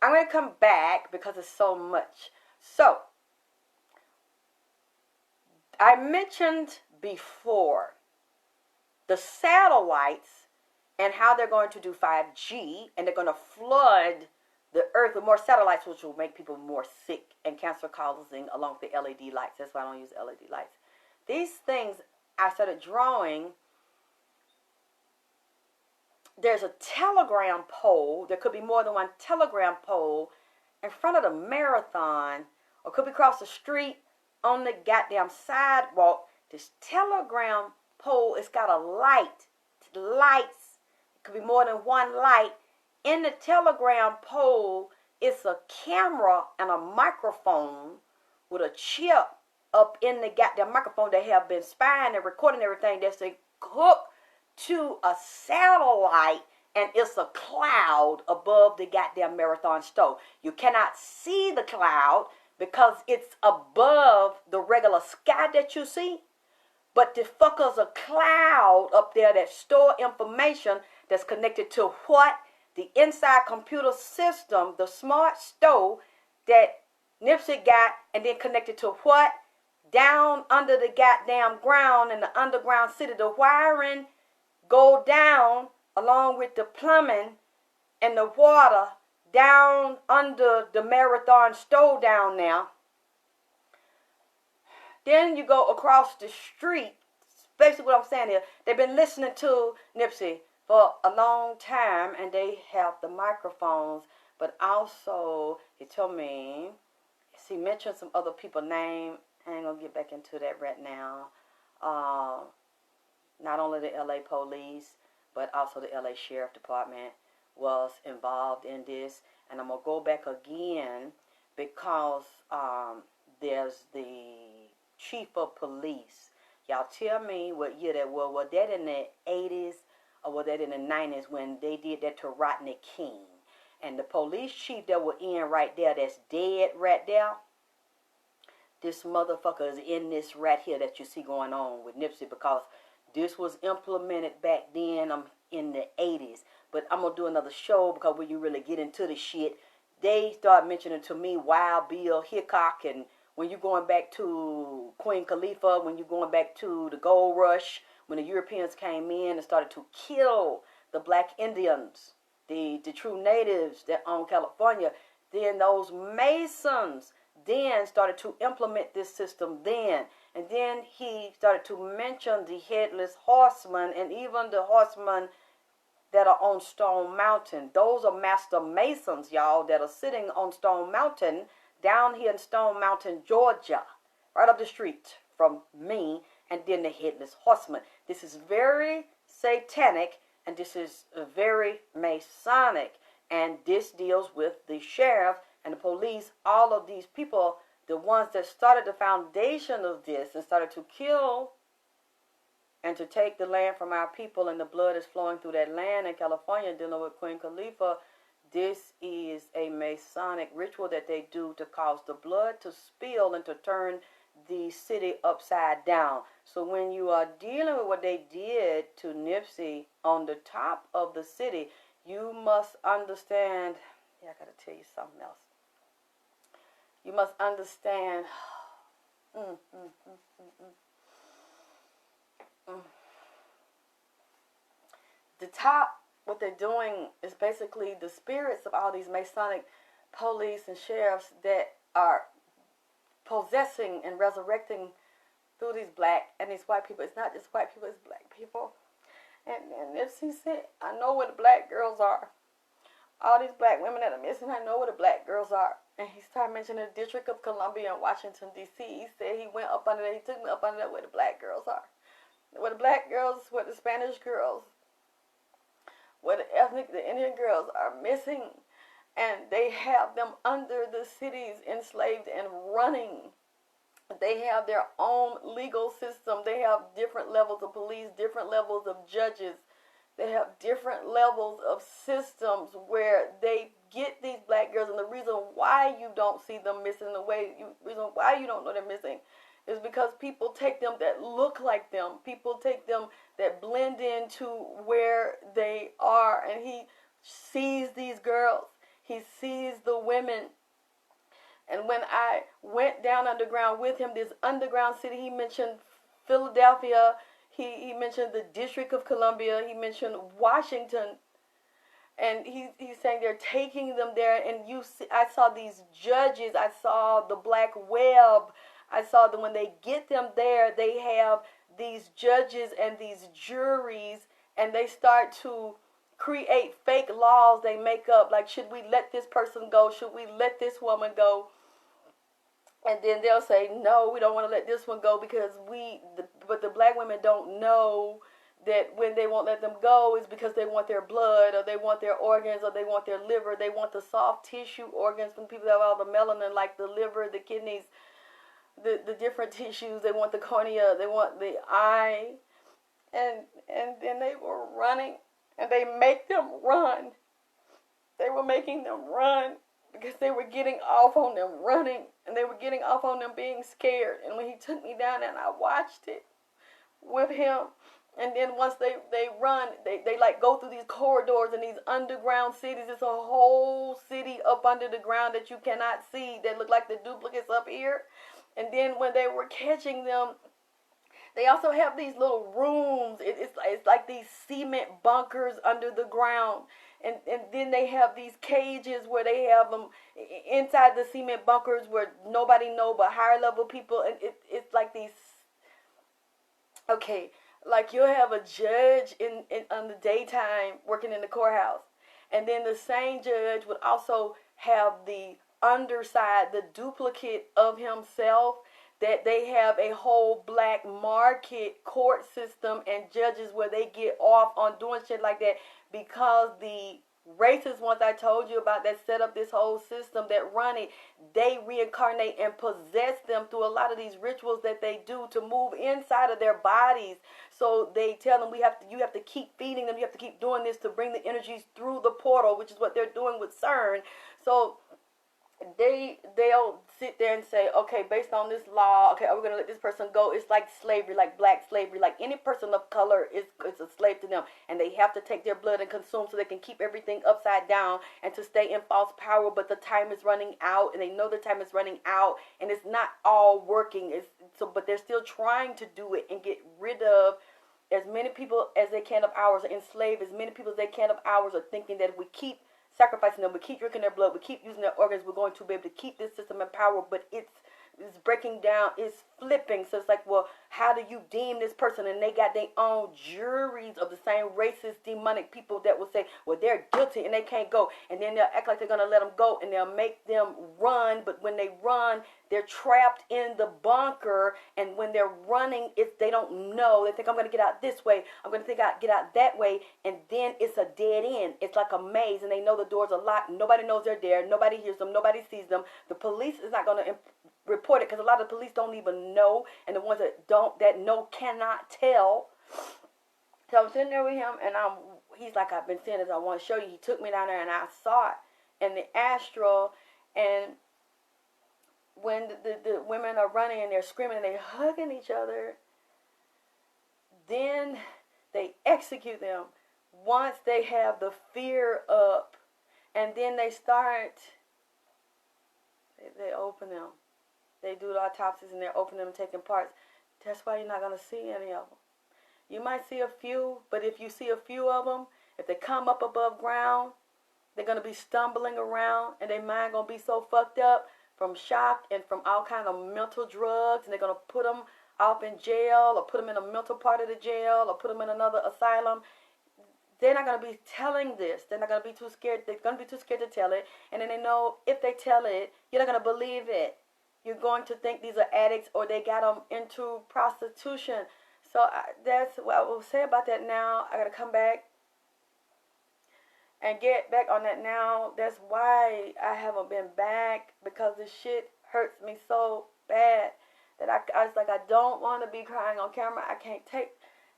Speaker 1: I'm going to come back because it's so much. So, I mentioned before the satellites and how they're going to do 5G, and they're going to flood the earth with more satellites, which will make people more sick and cancer causing, along with the LED lights. That's why I don't use LED lights. These things I started drawing. There's a telegram pole. There could be more than one telegram pole in front of the marathon, or could be across the street on the goddamn sidewalk. This telegram pole, it's got a light. Lights. It could be more than one light. In the telegram pole, it's a camera and a microphone with a chip up in the goddamn microphone. They have been spying and recording everything that's hooked to a satellite, and it's a cloud above the goddamn marathon stove. You cannot see the cloud because it's above the regular sky that you see. But the fucker's a cloud up there that store information that's connected to what? The inside computer system, the smart stove that Nipsey got, and then connected to what? Down under the goddamn ground in the underground city. The wiring go down along with the plumbing and the water down under the marathon stove down there. Then you go across the street basically what I'm saying here, they've been listening to Nipsey for a long time, and they have the microphones, but also he told me, he mentioned some other people's name. I ain't gonna get back into that right now. Not only the LA police, but also the LA Sheriff Department was involved in this. And I'm gonna go back again because there's the chief of police. Y'all tell me what year that was. Was that in the 80s or was that in the 90s when they did that to Rodney King? And the police chief that was in right there, that's dead right there, this motherfucker is in this right here that you see going on with Nipsey, because this was implemented back then in the 80s. But I'm going to do another show, because when you really get into the shit, they start mentioning to me Wild Bill Hickok, and when you're going back to Queen Khalifa, when you're going back to the Gold Rush, when the Europeans came in and started to kill the black Indians, the true natives that own California, then those Masons then started to implement this system then. And then he started to mention the headless horseman and even the horsemen that are on Stone Mountain. Those are master Masons, y'all, that are sitting on Stone Mountain down here in Stone Mountain, Georgia, right up the street from me, and then the headless horseman. This is very satanic, and this is very Masonic, and this deals with the sheriff and the police, all of these people, the ones that started the foundation of this and started to kill and to take the land from our people, and the blood is flowing through that land in California, dealing with Queen Khalifa. This is a Masonic ritual that they do to cause the blood to spill and to turn the city upside down. So when you are dealing with what they did to Nipsey on the top of the city, you must understand. Yeah, I got to tell you something else. You must understand. The top, what they're doing is basically the spirits of all these Masonic police and sheriffs that are possessing and resurrecting through these black and these white people. It's not just white people, it's black people. And Nipsey said, I know where the black girls are. All these black women that are missing, I know where the black girls are. And he started mentioning the District of Columbia in Washington, D.C. He said he went up under there, he took me up under there where the black girls are. Where the black girls, where the Spanish girls, where the Indian girls are missing. And they have them under the cities, enslaved and running. They have their own legal system. They have different levels of police, different levels of judges. They have different levels of systems where they get these black girls. And the reason why you don't see them missing, reason why you don't know they're missing, is because people take them that look like them. People take them that blend into where they are. And he sees these girls. He sees the women. And when I went down underground with him, this underground city, he mentioned Philadelphia. He mentioned the District of Columbia. He mentioned Washington. And he's saying they're taking them there. And I saw these judges. I saw the black web. I saw that when they get them there, they have these judges and these juries. And they start to create fake laws they make up. Like, should we let this person go? Should we let this woman go? And then they'll say, no, we don't want to let this one go because but the black women don't know that when they won't let them go is because they want their blood, or they want their organs, or they want their liver. They want the soft tissue organs from people that have all the melanin, like the liver, the kidneys, the different tissues. They want the cornea, they want the eye. And then they were running, and they make them run. They were making them run because they were getting off on them running, and they were getting off on them being scared. And when he took me down there and I watched it with him, and then once they run, they like go through these corridors and these underground cities. It's a whole city up under the ground that you cannot see, that look like the duplicates up here. And then when they were catching them, they also have these little rooms. It's like these cement bunkers under the ground. And then they have these cages where they have them inside the cement bunkers where nobody know but higher level people. And it's like these. Okay, like you'll have a judge on the daytime working in the courthouse, and then the same judge would also have the underside, the duplicate of himself, that they have a whole black market court system and judges where they get off on doing shit like that because the racist ones I told you about that set up this whole system that run it, they reincarnate and possess them through a lot of these rituals that they do to move inside of their bodies. So they tell them you have to keep feeding them, you have to keep doing this to bring the energies through the portal, which is what they're doing with CERN. So they'll sit there and say, okay, based on this law, okay, are we gonna let this person go? It's like slavery, like black slavery, like any person of color is a slave to them, and they have to take their blood and consume so they can keep everything upside down and to stay in false power. But the time is running out, and they know the time is running out, and it's not all working. But they're still trying to do it and get rid of as many people as they can of ours, or enslave as many people as they can of ours, or thinking that if we keep sacrificing them, we keep drinking their blood, we keep using their organs, we're going to be able to keep this system in power. But it's breaking down, it's flipping. So it's like, well, how do you deem this person? And they got their own juries of the same racist, demonic people that will say, well, they're guilty and they can't go. And then they'll act like they're going to let them go, and they'll make them run. But when they run, they're trapped in the bunker. And when they're running, they don't know. They think, I'm going to get out this way, I'm going to get out that way. And then it's a dead end. It's like a maze, and they know the doors are locked. Nobody knows they're there. Nobody hears them. Nobody sees them. The police is not going to report it because a lot of the police don't even know, and the ones that know cannot tell. So I'm sitting there with him, and he's like, I've been saying this, I want to show you. He took me down there, and I saw it in the astral. And when the women are running and they're screaming and they're hugging each other, then they execute them once they have the fear up, and then they open them. They do the autopsies and they're opening them and taking parts. That's why you're not going to see any of them. You might see a few, but if you see a few of them, if they come up above ground, they're going to be stumbling around, and their mind going to be so fucked up from shock and from all kind of mental drugs, and they're going to put them off in jail, or put them in a mental part of the jail, or put them in another asylum. They're not going to be telling this. They're not going to be too scared. They're going to be too scared to tell it. And then they know if they tell it, you're not going to believe it. You're going to think these are addicts, or they got them into prostitution. So that's what I will say about that now. I got to come back and get back on that now. That's why I haven't been back, because this shit hurts me so bad that I was like, I don't want to be crying on camera. I can't take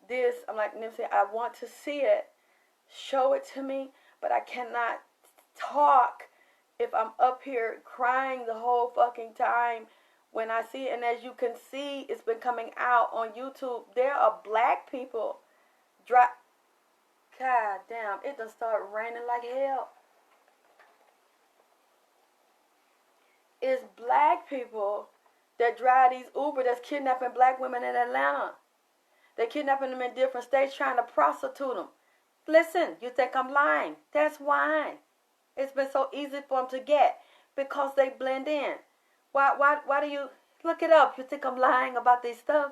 Speaker 1: this. I'm like, Nipsey, I want to see it. Show it to me, but I cannot talk if I'm up here crying the whole fucking time when I see it. And as you can see, it's been coming out on YouTube. There are black people God damn, it done started raining like hell. It's black people that drive these Uber that's kidnapping black women in Atlanta. They're kidnapping them in different states, trying to prostitute them. Listen, you think I'm lying? That's why. It's been so easy for them to get, because they blend in. Why do you look it up? You think I'm lying about this stuff?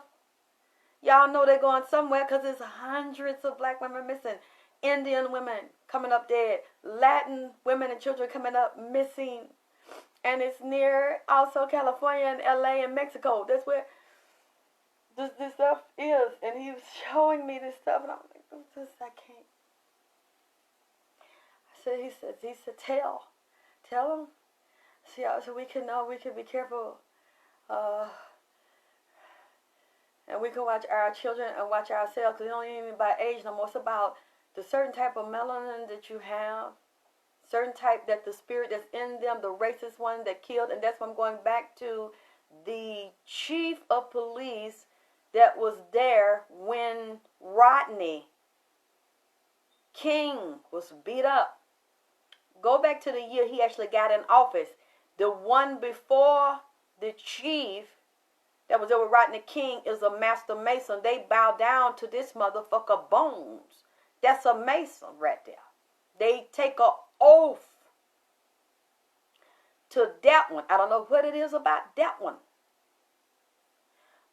Speaker 1: Y'all know they're going somewhere, because there's hundreds of black women missing. Indian women coming up dead. Latin women and children coming up missing. And it's near also California and LA and Mexico. That's where this stuff is. And he was showing me this stuff, and I'm like, I can't. He said, tell them. See, so we can know, we can be careful. And we can watch our children and watch ourselves, because it don't even by age no more. It's about the certain type of melanin that you have, certain type that the spirit that's in them, the racist one that killed. And that's what I'm going back to the chief of police that was there when Rodney King was beat up. Go back to the year he actually got in office. The one before the chief that was over Rodney King is a master mason. They bow down to this motherfucker Bones. That's a mason right there. They take an oath to that one. I don't know what it is about that one.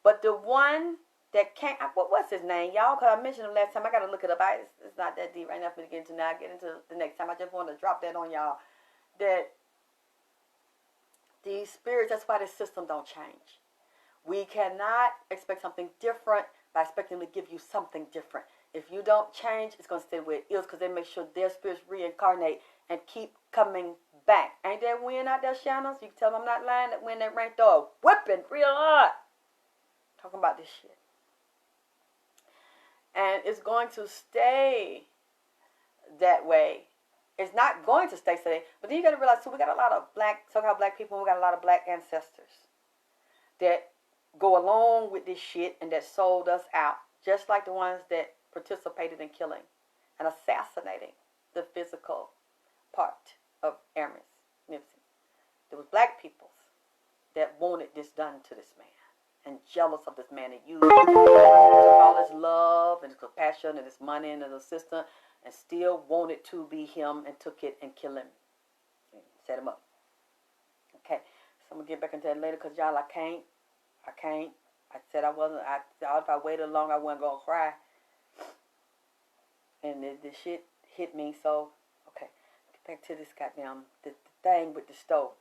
Speaker 1: But the one that can't, what's his name, y'all? Because I mentioned him last time. I got to look it up. It's not that deep right now for me to get into now. I get into the next time. I just want to drop that on y'all. That these spirits, that's why the system don't change. We cannot expect something different by expecting them to give you something different. If you don't change, it's going to stay where it is because they make sure their spirits reincarnate and keep coming back. Ain't that wind out there, Shannon? You can tell them I'm not lying. That wind that rain throw whipping real hard. Talking about this shit. And it's going to stay that way. It's not going to stay today. But then you got to realize, too, we got a lot of so-called black people. We got a lot of black ancestors that go along with this shit and that sold us out. Just like the ones that participated in killing and assassinating the physical part of Amos Nipsey. There was black peoples that wanted this done to this man and jealous of this man and used all his love and his compassion and his money and his assistance and still wanted to be him and took it and killed him. Set him up. Okay, so I'm going to get back into that later because y'all, I can't. I said I wasn't. I thought if I waited long, I wasn't going to cry. And the shit hit me. So, okay. Get back to this goddamn, the thing with the stove.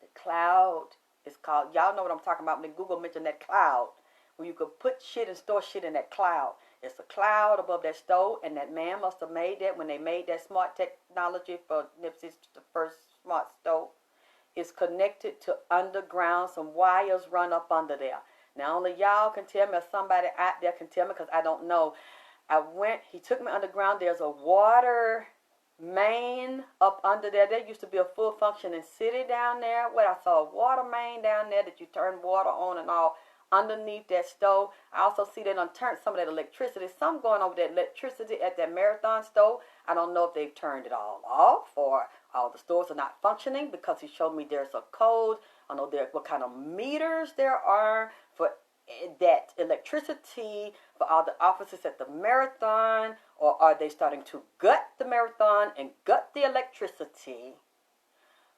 Speaker 1: The cloud is called, y'all know what I'm talking about. When Google mentioned that cloud, where you could put shit and store shit in that cloud. It's a cloud above that stove, and that man must have made that when they made that smart technology for Nipsey's, the first smart stove. It's connected to underground. Some wires run up under there. Now, only y'all can tell me, or somebody out there can tell me, because I don't know. He took me underground. There's a water main up under there. There used to be a full functioning city down there. Where I saw a water main down there that you turn water on and off underneath that stove. I also see they done turned some of that electricity. Some going over that electricity at that Marathon stove. I don't know if they've turned it all off or all the stores are not functioning, because he showed me there's a code. I know what kind of meters there are for that electricity for all the offices at the Marathon, or are they starting to gut the Marathon and gut the electricity?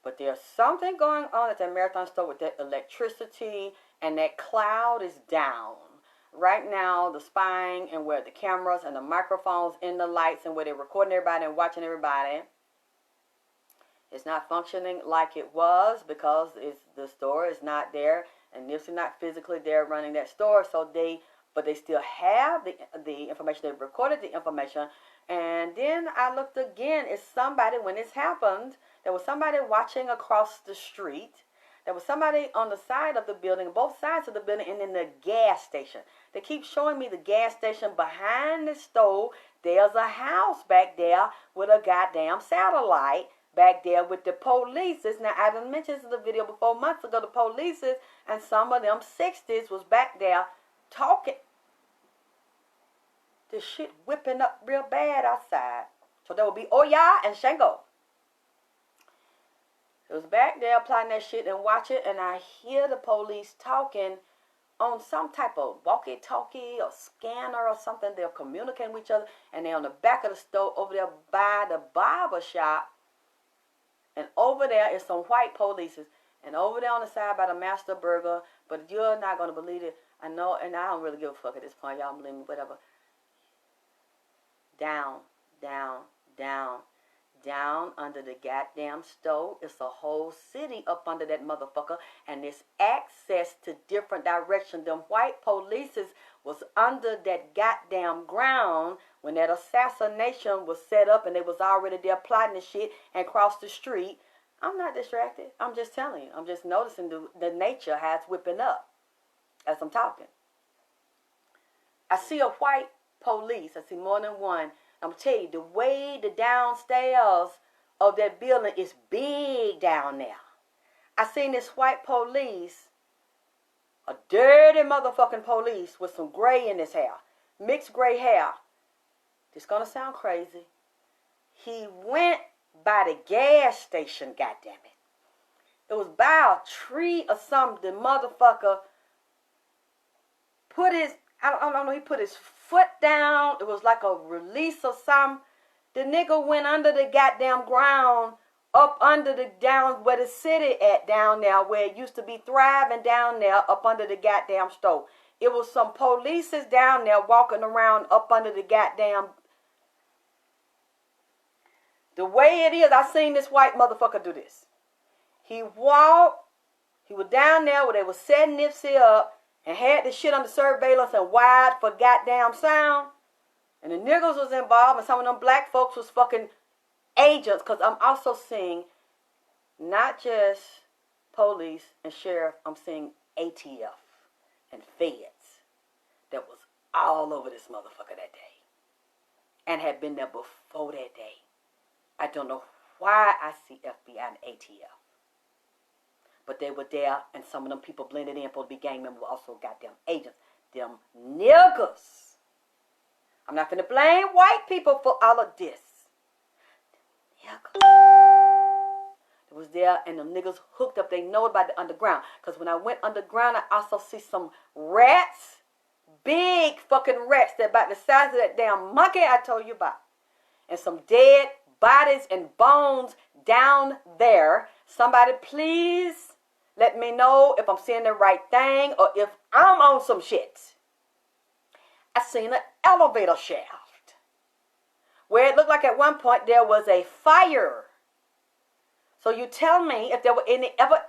Speaker 1: But there's something going on at that Marathon store with that electricity, and that cloud is down. Right now, the spying and where the cameras and the microphones in the lights and where they're recording everybody and watching everybody, it's not functioning like it was, because the store is not there and Nipsey not physically there running that store. So but they still have the information. They recorded the information. And then I looked again. It's somebody, when this happened, there was somebody watching across the street. There was somebody on the side of the building, both sides of the building, and in the gas station. They keep showing me the gas station behind the stove. There's a house back there with a goddamn satellite back there with the police. Now, I done mentioned this in the video before months ago. The police and some of them 60s was back there talking. This shit whipping up real bad outside. So there will be Oya and Shango. It was back there applying that shit and watch it, and I hear the police talking on some type of walkie-talkie or scanner or something. They're communicating with each other, and they're on the back of the stove over there by the barber shop. And over there is some white police. And over there on the side by the Master Burger. But you're not going to believe it. I know, and I don't really give a fuck at this point. Y'all believe me, whatever. Down, down, down, down under the goddamn stove. It's a whole city up under that motherfucker. And it's access to different directions. Them white polices was under that goddamn ground when that assassination was set up, and they was already there plotting the shit and crossed the street. I'm not distracted. I'm just telling you. I'm just noticing the nature how it's whipping up as I'm talking. I see a white police. I see more than one. I'm going to tell you, the way the downstairs of that building is big down there. I seen this white police, a dirty motherfucking police with some gray in his hair, mixed gray hair. It's going to sound crazy. He went by the gas station, goddammit. It was by a tree or something. The motherfucker put his, I don't know, he put his foot down. It was like a release or something. The nigga went under the goddamn ground, up under the down where the city at down there, where it used to be thriving down there, up under the goddamn stove. It was some polices down there walking around up under the goddamn. The way it is, I seen this white motherfucker do this. He walked. He was down there where they was setting Nipsey up and had the shit under surveillance and wired for goddamn sound. And the niggas was involved, and some of them black folks was fucking agents. Because I'm also seeing not just police and sheriff, I'm seeing ATF and feds that was all over this motherfucker that day. And had been there before that day. I don't know why I see FBI and ATF. But they were there, and some of them people blended in, supposed to be gang members, were also goddamn agents. Them niggas. I'm not going to blame white people for all of this. Niggas. It was there, and them niggas hooked up. They know about the underground. Because when I went underground, I also see some rats. Big fucking rats that about the size of that damn monkey I told you about. And some dead bodies and bones down there. Somebody please let me know if I'm saying the right thing or if I'm on some shit. I seen an elevator shaft where it looked like at one point there was a fire. So you tell me if there were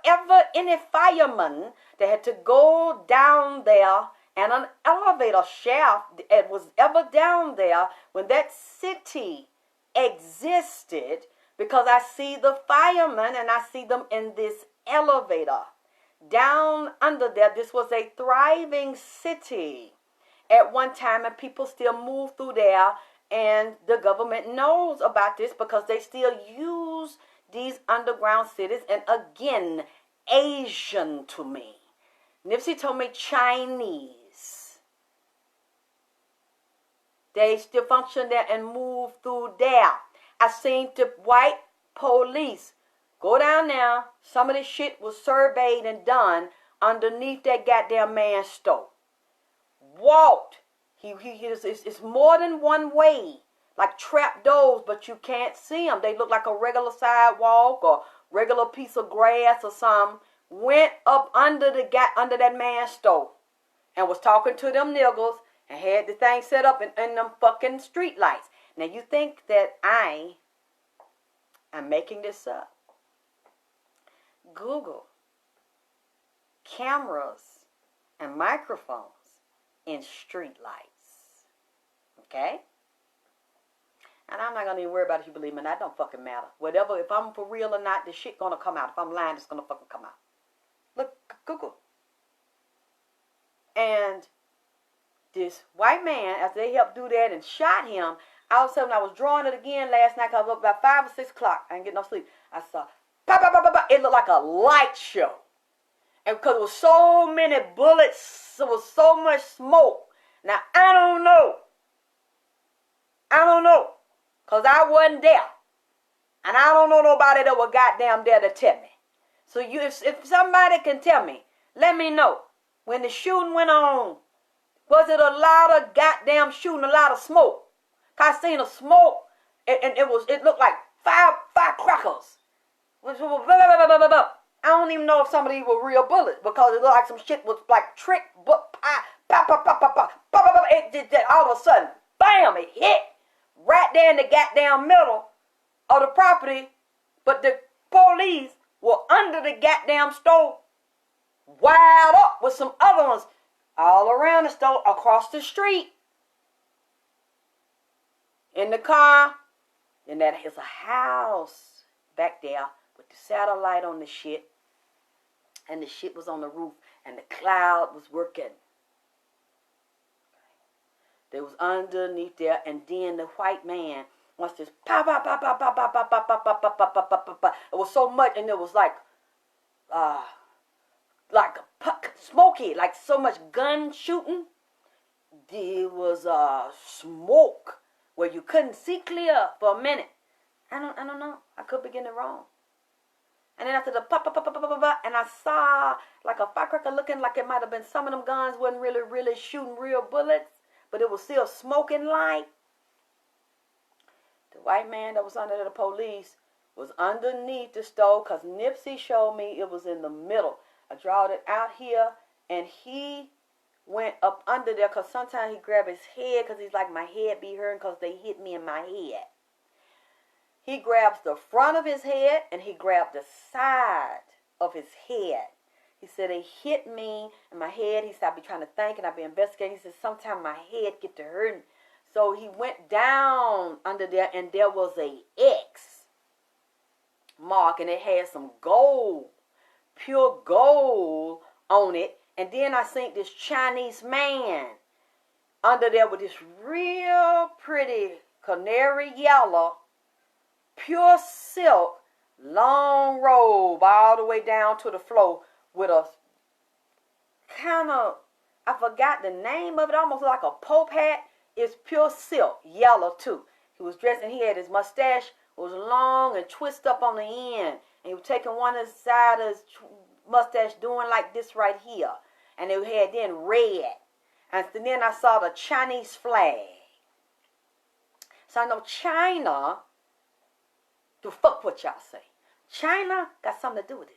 Speaker 1: ever any firemen that had to go down there and an elevator shaft that was ever down there when that city existed, because I see the firemen and I see them in this elevator. Down under there, this was a thriving city at one time, and people still move through there, and the government knows about this because they still use these underground cities. And again, Asian to me. Nipsey told me Chinese. They still function there and move through there. I seen the white police go down there. Some of this shit was surveyed and done underneath that goddamn man's stove. Walked. It's more than one way. Like trap doors, but you can't see them. They look like a regular sidewalk or regular piece of grass or something. Went up under that man's stove and was talking to them niggas and had the thing set up in them fucking street lights. Now you think that I am making this up? Google cameras and microphones in street lights. Okay? And I'm not going to even worry about it if you believe me. That don't fucking matter. Whatever, if I'm for real or not, this shit going to come out. If I'm lying, it's going to fucking come out. Look, Google. And this white man, after they helped do that and shot him, all of a sudden I was drawing it again last night because I was up about 5 or 6 o'clock. I didn't get no sleep. I saw, pop, pop, pop, pop, pop. It looked like a light show. And because there was so many bullets, there was so much smoke. Now, I don't know. Because I wasn't there. And I don't know nobody that was goddamn there to tell me. So if somebody can tell me, let me know. When the shooting went on, was it a lot of goddamn shooting, a lot of smoke? Cause I seen a smoke, and it looked like firecrackers. I don't even know if some of these were real bullets because it looked like some shit was like trick, but all of a sudden, bam! It hit right there in the goddamn middle of the property, but the police were under the goddamn stove, wild up with some other ones all around the stove across the street. In the car, and that is a house back there with the satellite on the shit, and the shit was on the roof, and the cloud was working. They was underneath there, and then the white man wants this pop, pop, pop, pop, pop, pop, pop, pop, pop, pop, pop, pop, pop, pop, pop. It was so much, and it was like smoky, like so much gun shooting. There was smoke where you couldn't see clear for a minute. I don't know. I could be getting it wrong. And then after the pop, pop, pop, pop, pop, pop, pop, and I saw like a firecracker looking like it might have been some of them guns wasn't really shooting real bullets, but it was still smoking light. The white man that was under the police was underneath the stove because Nipsey showed me it was in the middle. I drawed it out here, and he went up under there, because sometimes he grabbed his head, because he's like, my head be hurting because they hit me in my head. He grabs the front of his head, and he grabbed the side of his head. He said, they hit me in my head. He said, I be trying to think, and I be investigating. He said, sometimes my head get to hurting. So he went down under there, and there was a X mark, and it had some gold, pure gold on it. And then I seen this Chinese man under there with this real pretty canary yellow, pure silk, long robe all the way down to the floor with a kind of, I forgot the name of it, almost like a pope hat. It's pure silk, yellow too. He was dressed, and he had his mustache was long and twisted up on the end. And he was taking one of the side of his mustache, doing like this right here. And it had then red. And then I saw the Chinese flag. So I know China, to fuck what y'all say, China got something to do with this.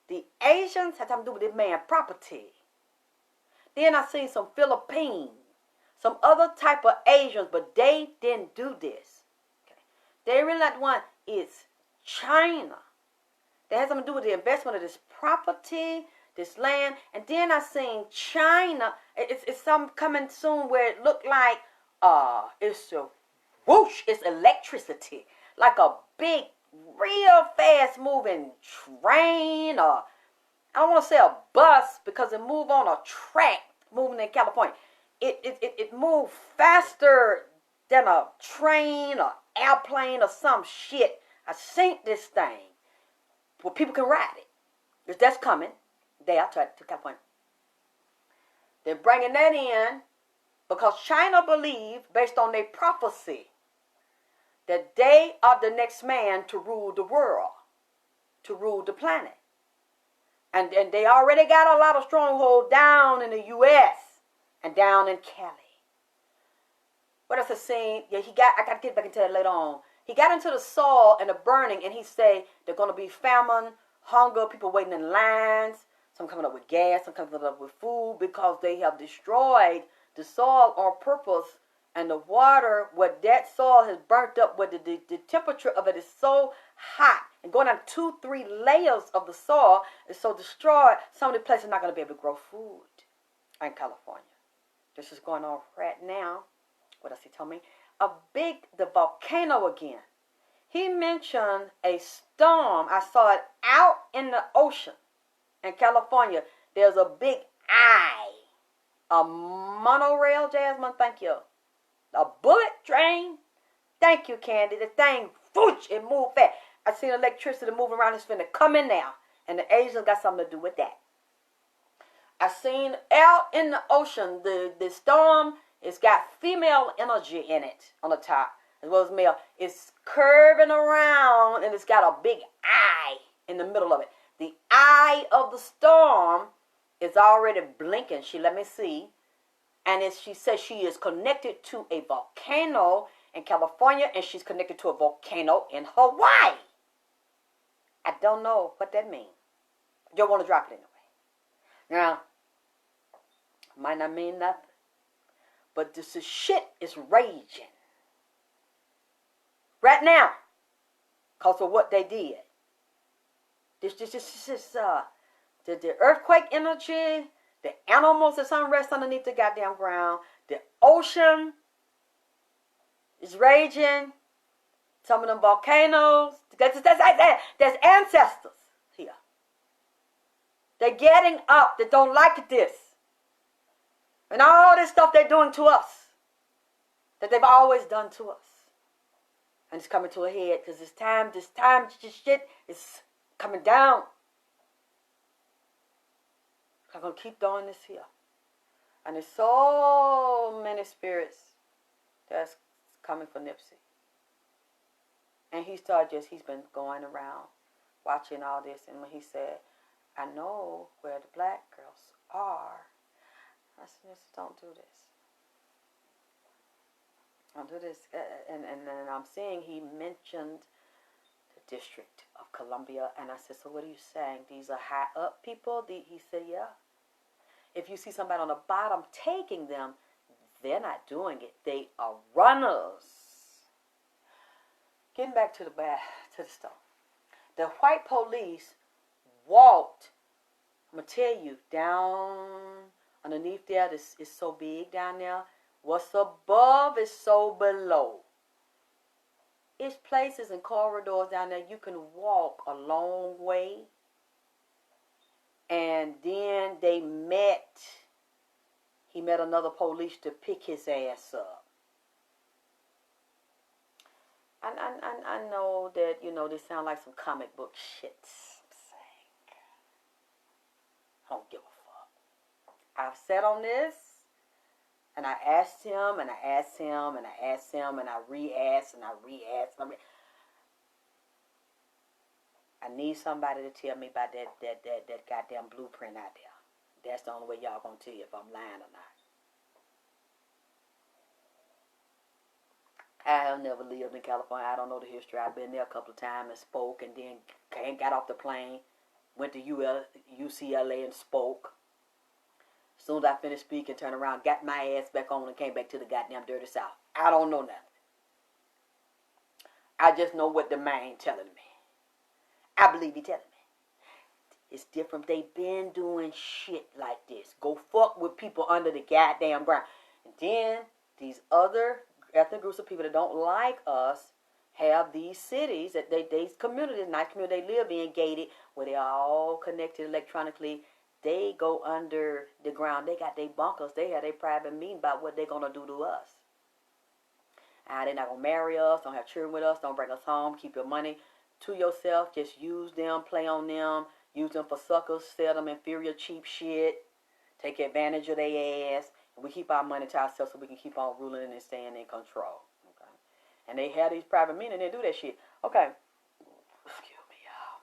Speaker 1: The Asians had something to do with this man's property. Then I seen some Philippines, some other type of Asians, but they didn't do this. Okay. They really not the one. It's China. That has something to do with the investment of this property, this land. And then I seen China. It's something coming soon where it looked like it's a whoosh. It's electricity, like a big, real fast moving train, or I don't want to say a bus because it moved on a track moving in California. It moved faster than a train or airplane or some shit. I seen this thing where people can ride it. That's coming there to California. They're bringing that in because China believes, based on their prophecy, that they are the next man to rule the world, to rule the planet. And they already got a lot of stronghold down in the U.S. and down in Cali. What else I seen? Yeah, I got to get back into that later on. He got into the soil and the burning, and he said there's going to be famine, hunger, people waiting in lines, some coming up with gas, some coming up with food, because they have destroyed the soil on purpose. And the water, what that soil has burnt up, where the temperature of it is so hot, and going down 2-3 layers of the soil is so destroyed, some of the places are not going to be able to grow food in California. This is going on right now. What else he told me? The volcano again. He mentioned a storm. I saw it out in the ocean in California. There's a big eye. A monorail, Jasmine, thank you. A bullet train. Thank you, Candy. The thing, whoosh, it moved fast. I seen electricity moving around. It's finna come in now. And the Asians got something to do with that. I seen out in the ocean, the storm, it's got female energy in it on the top, as well as male. It's curving around, and it's got a big eye in the middle of it. The eye of the storm is already blinking. Let me see. And she says she is connected to a volcano in California, and she's connected to a volcano in Hawaii. I don't know what that means. I don't want to drop it anyway. Now, might not mean nothing. But this shit is raging. Right now. Because of what they did. The earthquake energy, the animals that's unrest underneath the goddamn ground, the ocean is raging, some of them volcanoes, there's ancestors here. They're getting up, they don't like this. And all this stuff they're doing to us, that they've always done to us. And it's coming to a head, because this shit is coming down. I'm going to keep doing this here. And there's so many spirits that's coming for Nipsey. And he's been going around watching all this. And when he said, I know where the black girls are, I said, don't do this. Don't do this. And then I'm seeing he mentioned the District of Columbia. And I said, so what are you saying? These are high up people? He said, yeah. If you see somebody on the bottom taking them, they're not doing it. They are runners. Getting back to the stuff. The white police walked, I'm going to tell you, down underneath there, this is so big down there. What's above is so below. It's places and corridors down there you can walk a long way. And then he met another police to pick his ass up. I know that, this sound like some comic book shit. I don't give a fuck. I've sat on this, and I asked him, and I asked him, and I asked him, and I re-asked, and I re-asked. I need somebody to tell me about that goddamn blueprint out there. That's the only way y'all gonna tell if I'm lying or not. I have never lived in California. I don't know the history. I've been there a couple of times and spoke, and then got off the plane, went to UCLA and spoke. As soon as I finished speaking, turned around, got my ass back on, and came back to the goddamn dirty South. I don't know nothing. I just know what the man telling me. I believe he telling me. It's different. They been doing shit like this. Go fuck with people under the goddamn ground. And then these other ethnic groups of people that don't like us have these cities, that these communities, nice community they live in, gated, where they are all connected electronically. They go under the ground. They got their bunkers. They have their private meeting about what they're going to do to us. They're not going to marry us, don't have children with us, don't bring us home, keep your money to yourself. Just use them, play on them, use them for suckers, sell them inferior, cheap shit, take advantage of their ass, and we keep our money to ourselves so we can keep on ruling and staying in control. Okay? And they have these private meetings and they do that shit. Okay. Excuse me, y'all.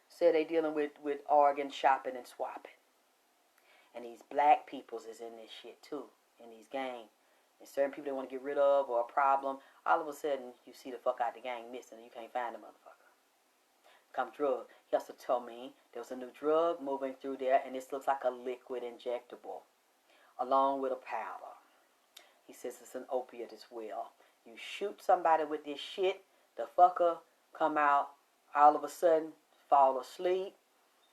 Speaker 1: Said they dealing with organ shopping and swapping. And these black peoples is in this shit too, in these gangs. And certain people they want to get rid of or a problem, all of a sudden you see the fuck out the gang missing and you can't find the motherfucker. Come drug. He also told me there was a new drug moving through there, and this looks like a liquid injectable along with a powder. He says it's an opiate as well. You shoot somebody with this shit, the fucker come out, all of a sudden fall asleep,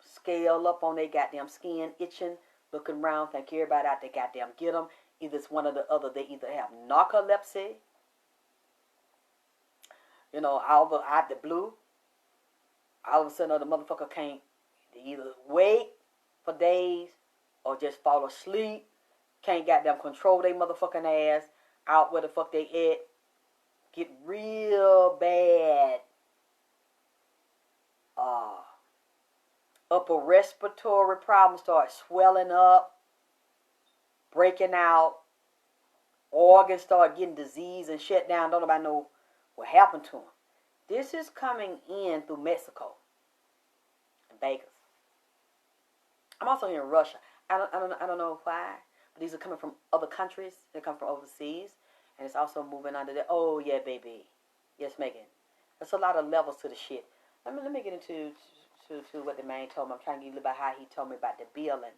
Speaker 1: scale up on their goddamn skin, itching, looking around, think everybody out there goddamn get them. Either it's one or the other. They either have narcolepsy, out the blue. All of a sudden, the motherfucker can't either wait for days or just fall asleep. Can't goddamn control their motherfucking ass out where the fuck they at. Get real bad. Upper respiratory problems start swelling up, breaking out. Organs start getting disease and shut down. Don't nobody know what happened to them. This is coming in through Mexico and Vegas. I'm also here in Russia. I don't know why, but these are coming from other countries. They come from overseas, and it's also moving under there. Oh yeah, baby. Yes, Megan. There's a lot of levels to the shit. Let me get into what the man told me. I'm trying to give you about how he told me about the billing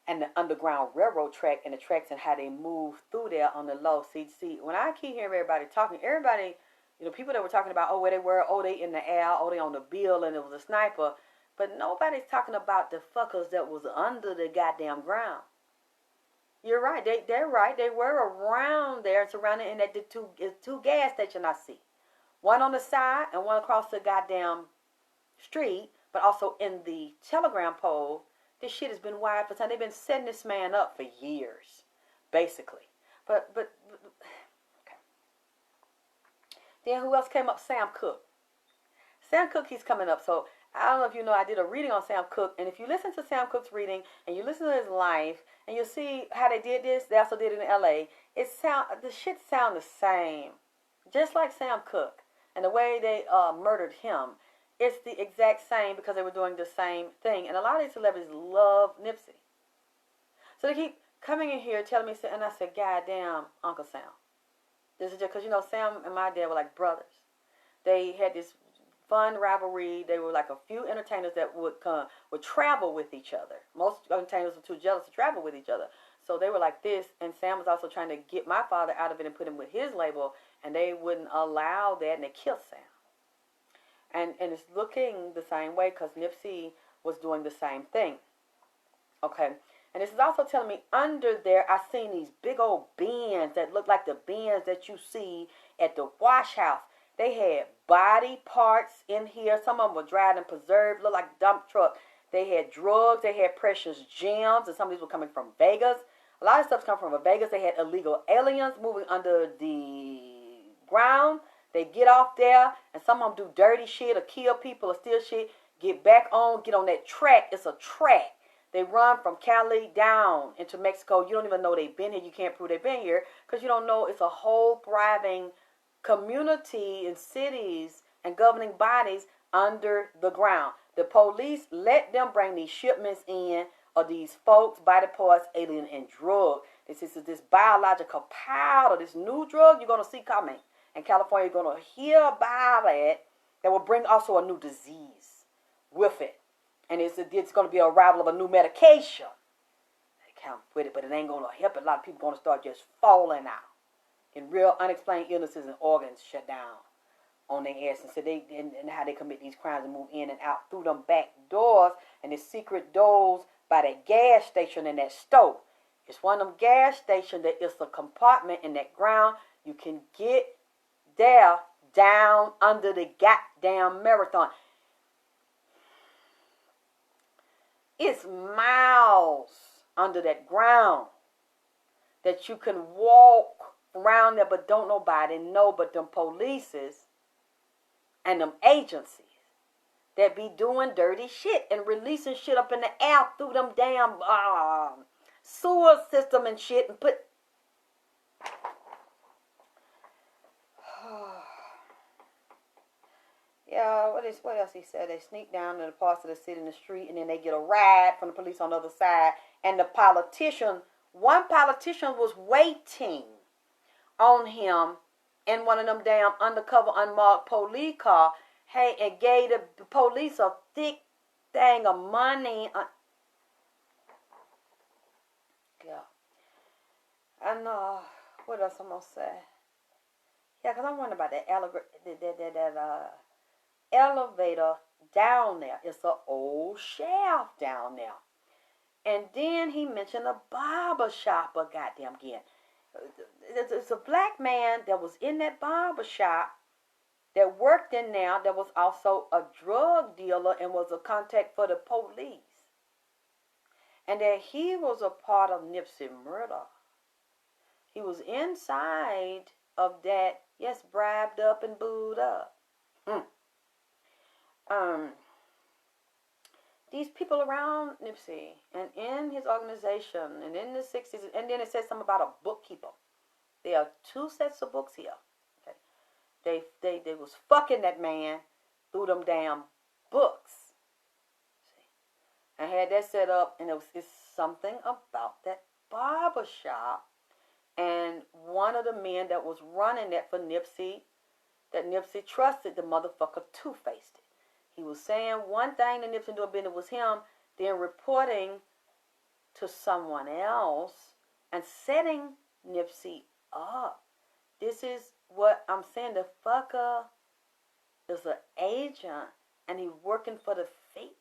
Speaker 1: and the Underground Railroad track and the tracks and how they move through there on the low. See, when I keep hearing everybody talking, people that were talking about, where they were, they in the air, they on the bill, and it was a sniper. But nobody's talking about the fuckers that was under the goddamn ground. You're right. They're right. They were around there, surrounded in that two gas stations I see. One on the side and one across the goddamn street, but also in the telegram pole. This shit has been wired for time. They've been setting this man up for years, basically. But okay. Then who else came up? Sam Cooke. Sam Cooke, he's coming up. So I don't know if you know, I did a reading on Sam Cooke. And if you listen to Sam Cooke's reading and you listen to his life and you see how they did this, they also did it in L.A. The shit sound the same. Just like Sam Cooke. And the way they murdered him. It's the exact same because they were doing the same thing. And a lot of these celebrities love Nipsey. So they keep coming in here telling me, and I said, God damn, Uncle Sam. This is just because, Sam and my dad were like brothers. They had this fun rivalry. They were like a few entertainers that would travel with each other. Most entertainers were too jealous to travel with each other. So they were like this, and Sam was also trying to get my father out of it and put him with his label, and they wouldn't allow that, and they killed Sam. And it's looking the same way because Nipsey was doing the same thing. Okay. And this is also telling me under there, I seen these big old bins that look like the bins that you see at the wash house. They had body parts in here. Some of them were dried and preserved, look like a dump truck. They had drugs. They had precious gems. And some of these were coming from Vegas. A lot of stuff's come from Vegas. They had illegal aliens moving under the ground. They get off there, and some of them do dirty shit or kill people or steal shit. Get back on, get on that track. It's a track. They run from Cali down into Mexico. You don't even know they've been here. You can't prove they've been here because you don't know it's a whole thriving community and cities and governing bodies under the ground. The police let them bring these shipments in of these folks, body parts, alien, and drug. This is this biological powder, this new drug you're going to see coming. In California, you're going to hear about it that will bring also a new disease with it. And it's going to be a arrival of a new medication. They come with it, but it ain't going to help it. A lot of people going to start just falling out. And real unexplained illnesses and organs shut down on their ass. And so and how they commit these crimes and move in and out through them back doors and the secret doors by that gas station and that stove. It's one of them gas stations that is a compartment in that ground. You can get there down under the goddamn marathon. It's miles under that ground that you can walk around there, but don't nobody know but them polices and them agencies that be doing dirty shit and releasing shit up in the air through them damn sewer system and shit and put... Yeah, what else he said? They sneak down to the parts of the city in the street, and then they get a ride from the police on the other side. And one politician was waiting on him in one of them damn undercover unmarked police car. Hey, and gave the police a thick thing of money. Yeah. And what else I'm gonna say? Yeah, because I'm wondering about that elevator down there. It's an old shaft down there. And then he mentioned a barber shop, but goddamn again. It's a black man that was in that barber shop that worked in there that was also a drug dealer and was a contact for the police. And that he was a part of Nipsey murder. He was inside of that, yes, bribed up and booed up. These people around Nipsey and in his organization and in the 60s, and then it says something about a bookkeeper. There are 2 sets of books here. Okay. They was fucking that man through them damn books. See? I had that set up, and it's something about that barber shop. And one of the men that was running that for Nipsey, that Nipsey trusted, the motherfucker two-faced it. He was saying one thing to Nipsey doing business was him, then reporting to someone else and setting Nipsey up. This is what I'm saying. The fucker is an agent and he's working for the fake.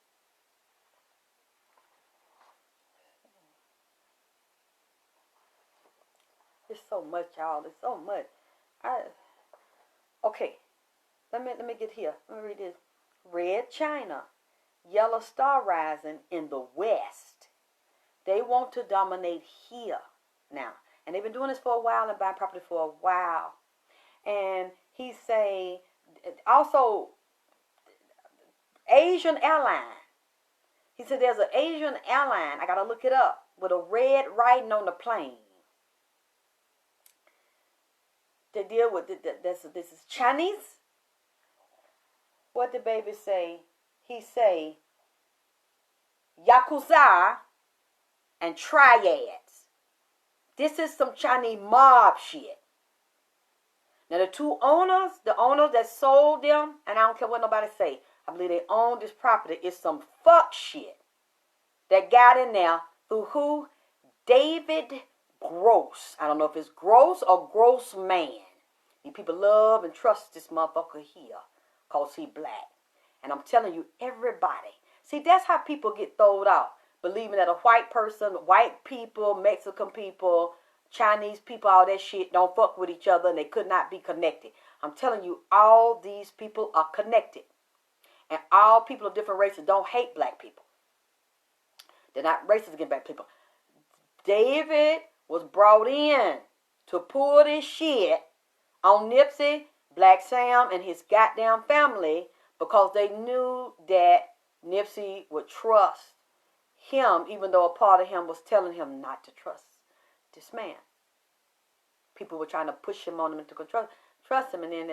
Speaker 1: There's so much, y'all. There's so much. Okay. Let me get here. Let me read this. Red China, yellow star rising in the west. They want to dominate here now. And they've been doing this for a while and buying property for a while. And he say, also, Asian airline. He said there's an Asian airline, I got to look it up, with a red writing on the plane. They deal with, this is Chinese. What did baby say? He say, Yakuza and triads. This is some Chinese mob shit. Now the two owners, the owners that sold them, and I don't care what nobody say, I believe they own this property, is some fuck shit that got in there through who? David Gross. I don't know if it's Gross or Gross Man. You people love and trust this motherfucker here because he black. And I'm telling you, everybody. See, that's how people get thrown out. Believing that a white person, white people, Mexican people, Chinese people, all that shit don't fuck with each other and they could not be connected. I'm telling you, all these people are connected. And all people of different races don't hate black people. They're not racist against black people. David was brought in to pull this shit on Nipsey, Black Sam, and his goddamn family because they knew that Nipsey would trust him, even though a part of him was telling him not to trust this man. People were trying to push him on him to trust him, and then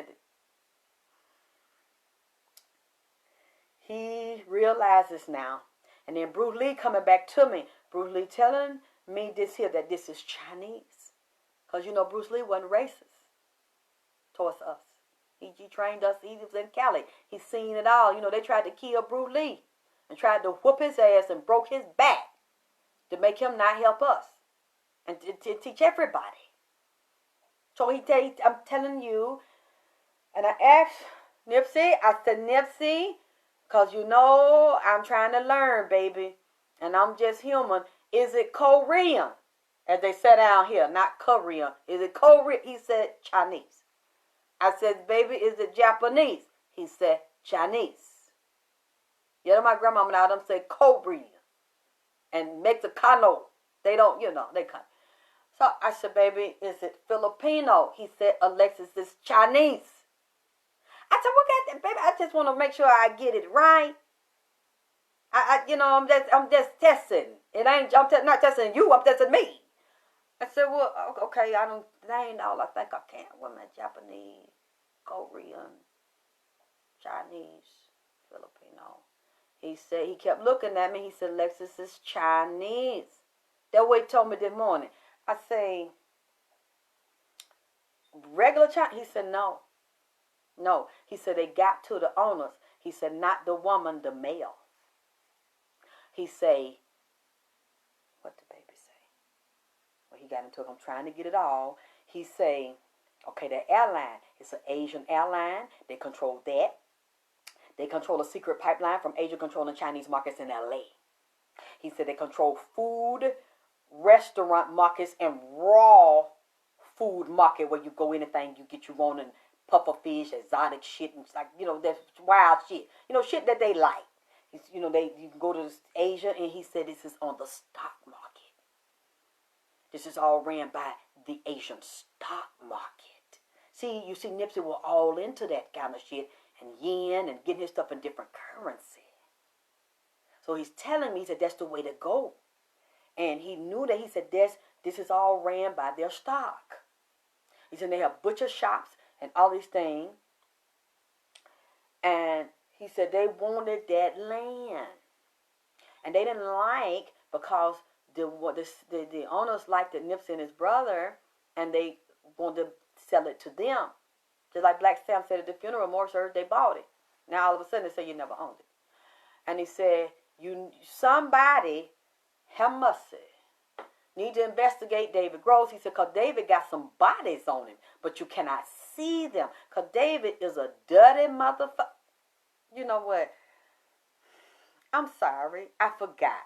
Speaker 1: he realizes now. And then Bruce Lee coming back to me. Bruce Lee telling me this here, that this is Chinese. Because, you know, Bruce Lee wasn't racist towards us. He trained us. He was in Cali. He's seen it all. You know, they tried to kill Bruce Lee and tried to whoop his ass and broke his back to make him not help us and to teach everybody. So I'm telling you, and I asked Nipsey, I said, Nipsey, because you know I'm trying to learn, baby, and I'm just human. Is it Korean? As they said down here, not Korean. Is it Korean? He said Chinese. I said, baby, is it Japanese? He said Chinese. You know, my grandmama now them say Korean and Mexicano. They don't, you know, they can't. So I said, baby, is it Filipino? He said, Alexis, is Chinese. I said, what got that, baby? I just want to make sure I get it right. You know, I'm just testing. It ain't. I'm not testing you. I'm testing me. I said, well, okay. That ain't all I think I can. What my Japanese, Korean, Chinese, Filipino. He said, he kept looking at me. He said, Alexis is Chinese. That way he told me this morning. I say, regular Chinese? He said, no. No. He said, they got to the owners. He said, not the woman, the male. He say, what the baby say? Well, he got into it. I'm trying to get it all. He say, okay, the airline, it's an Asian airline. They control that. They control a secret pipeline from Asia controlling Chinese markets in LA. He said they control food, restaurant markets, and raw food market where you go anything you get you want and puffer fish, exotic shit, and it's like, you know, that's wild shit. You know, shit that they like. You know, you can go to Asia, and he said this is on the stock market. This is all ran by the Asian stock market. See, you see, Nipsey was all into that kind of shit, and yen, and getting his stuff in different currency. So he's telling me, he said, that's the way to go. And he knew that, he said, this is all ran by their stock. He said, they have butcher shops and all these things. And he said they wanted that land. And they didn't like, because the owners liked it, Nipsey and his brother, and they wanted to sell it to them. Just like Black Sam said at the funeral, more sure they bought it. Now all of a sudden they say you never owned it. And he said, somebody have mercy. Need to investigate David Gross. He said, because David got some bodies on him, but you cannot see them. Because David is a dirty motherfucker. You know what? I'm sorry. I forgot.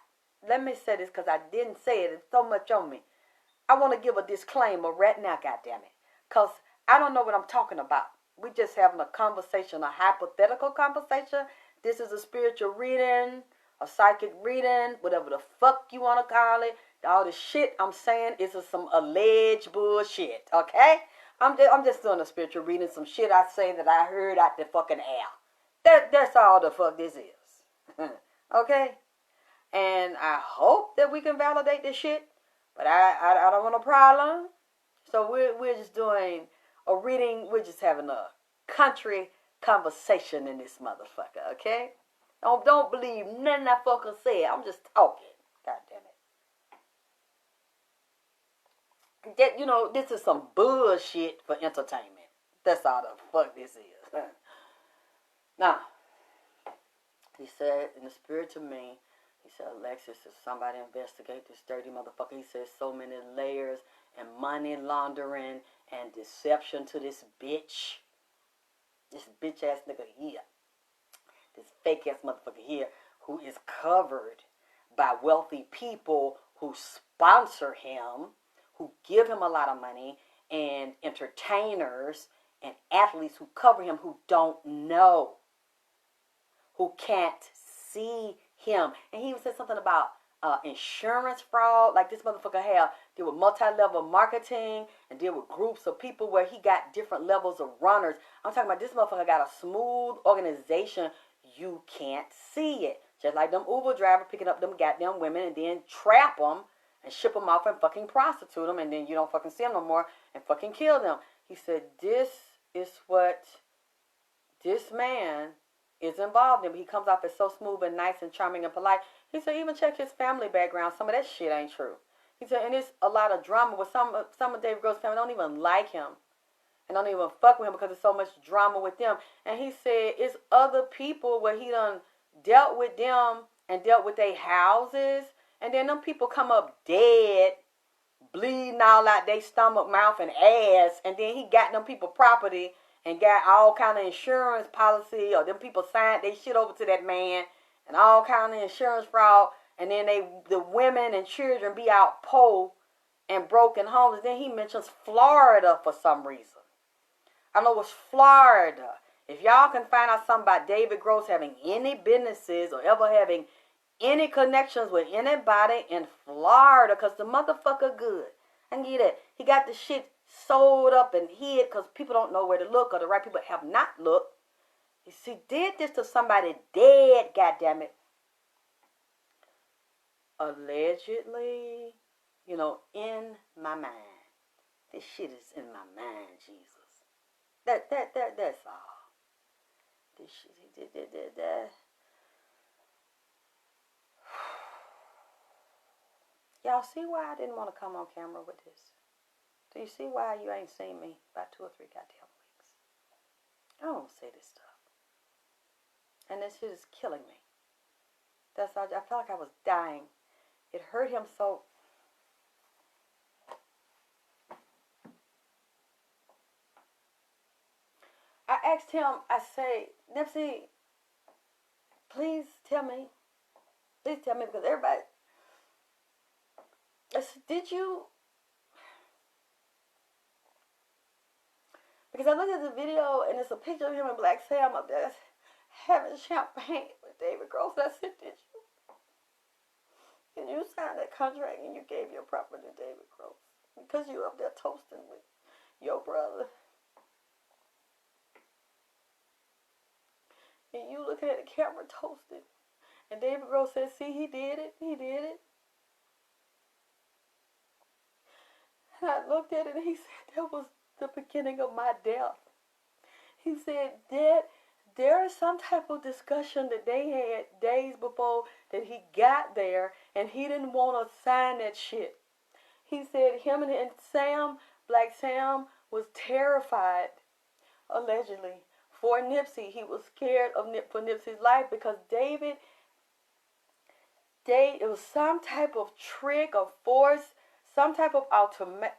Speaker 1: Let me say this because I didn't say it. It's so much on me. I want to give a disclaimer right now, goddammit. Because I don't know what I'm talking about. We just having a conversation, a hypothetical conversation. This is a spiritual reading, a psychic reading, whatever the fuck you want to call it. All the shit I'm saying is some alleged bullshit, okay? I'm just doing a spiritual reading, some shit I say that I heard out the fucking air. That's all the fuck this is, okay? And I hope that we can validate this shit, but I don't want no problem. So we're just doing a reading. We're just having a country conversation in this motherfucker, okay? Don't believe nothing I fucking said. I'm just talking. God damn it. That, you know, this is some bullshit for entertainment. That's all the fuck this is. Now, he said in the spirit to me, he said, Alexis, if somebody investigate this dirty motherfucker, he said so many layers and money laundering and deception to this bitch. This bitch ass nigga here. This fake ass motherfucker here who is covered by wealthy people who sponsor him, who give him a lot of money, and entertainers and athletes who cover him who don't know, who can't see him. And he even said something about insurance fraud. Like this motherfucker had deal with multi-level marketing and deal with groups of people where he got different levels of runners. I'm talking about this motherfucker got a smooth organization. You can't see it. Just like them Uber driver picking up them goddamn women and then trap them and ship them off and fucking prostitute them, and then you don't fucking see them no more and fucking kill them. He said this is what this man is involved in. He comes off as so smooth and nice and charming and polite. He said even check his family background. Some of that shit ain't true. He said, and it's a lot of drama with some of David Gross's family don't even like him and don't even fuck with him because there's so much drama with them. And he said it's other people where he done dealt with them and dealt with their houses, and then them people come up dead, bleeding all out their stomach, mouth, and ass, and then he got them people property and got all kind of insurance policy, or them people signed they shit over to that man, and all kind of insurance fraud, and then the women and children be out poor and broken homeless. Then he mentions Florida for some reason. I know it's Florida. If y'all can find out something about David Gross having any businesses or ever having any connections with anybody in Florida, because the motherfucker good. I can get that. He got the shit sold up and hid because people don't know where to look, or the right people have not looked. He did this to somebody dead, goddammit. Allegedly, in my mind. This shit is in my mind, Jesus. That's all. This shit, he did that. Y'all see why I didn't want to come on camera with this? Do you see why you ain't seen me about 2 or 3 goddamn weeks? I don't say this stuff. And this shit is killing me. That's all. I felt like I was dying. It hurt him so. I asked him, I say, Nipsey, please tell me. Please tell me, because everybody. I said, did you? Because I looked at the video and it's a picture of him and Black Sam up there having champagne with David Gross. I said, did you? And you signed that contract and you gave your property to David Gross because you up there toasting with your brother. And you looking at the camera toasting. And David Gross said, see, he did it. He did it. And I looked at it and he said, that was the beginning of my death. He said that there is some type of discussion that they had days before that he got there, and he didn't want to sign that shit. He said him and Sam, Black Sam, was terrified, allegedly, for Nipsey. He was scared for Nipsey's life because it was some type of trick or force, some type of ultimate.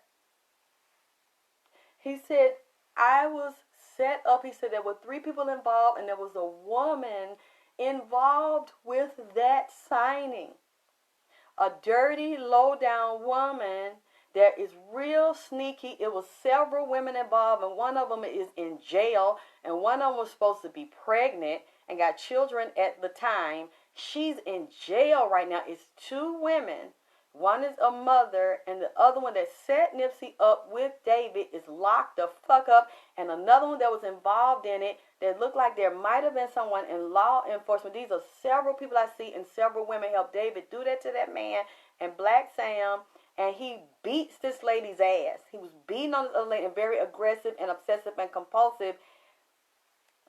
Speaker 1: He said, I was set up. He said there were 3 people involved and there was a woman involved with that signing. A dirty, low-down woman that is real sneaky. It was several women involved, and one of them is in jail, and one of them was supposed to be pregnant and got children at the time. She's in jail right now. It's 2 women. One is a mother, and the other one that set Nipsey up with David is locked the fuck up, and another one that was involved in it that looked like there might have been someone in law enforcement. These are several people I see, and several women helped David do that to that man and Black Sam, and he beats this lady's ass. He was beating on this other lady and very aggressive and obsessive and compulsive.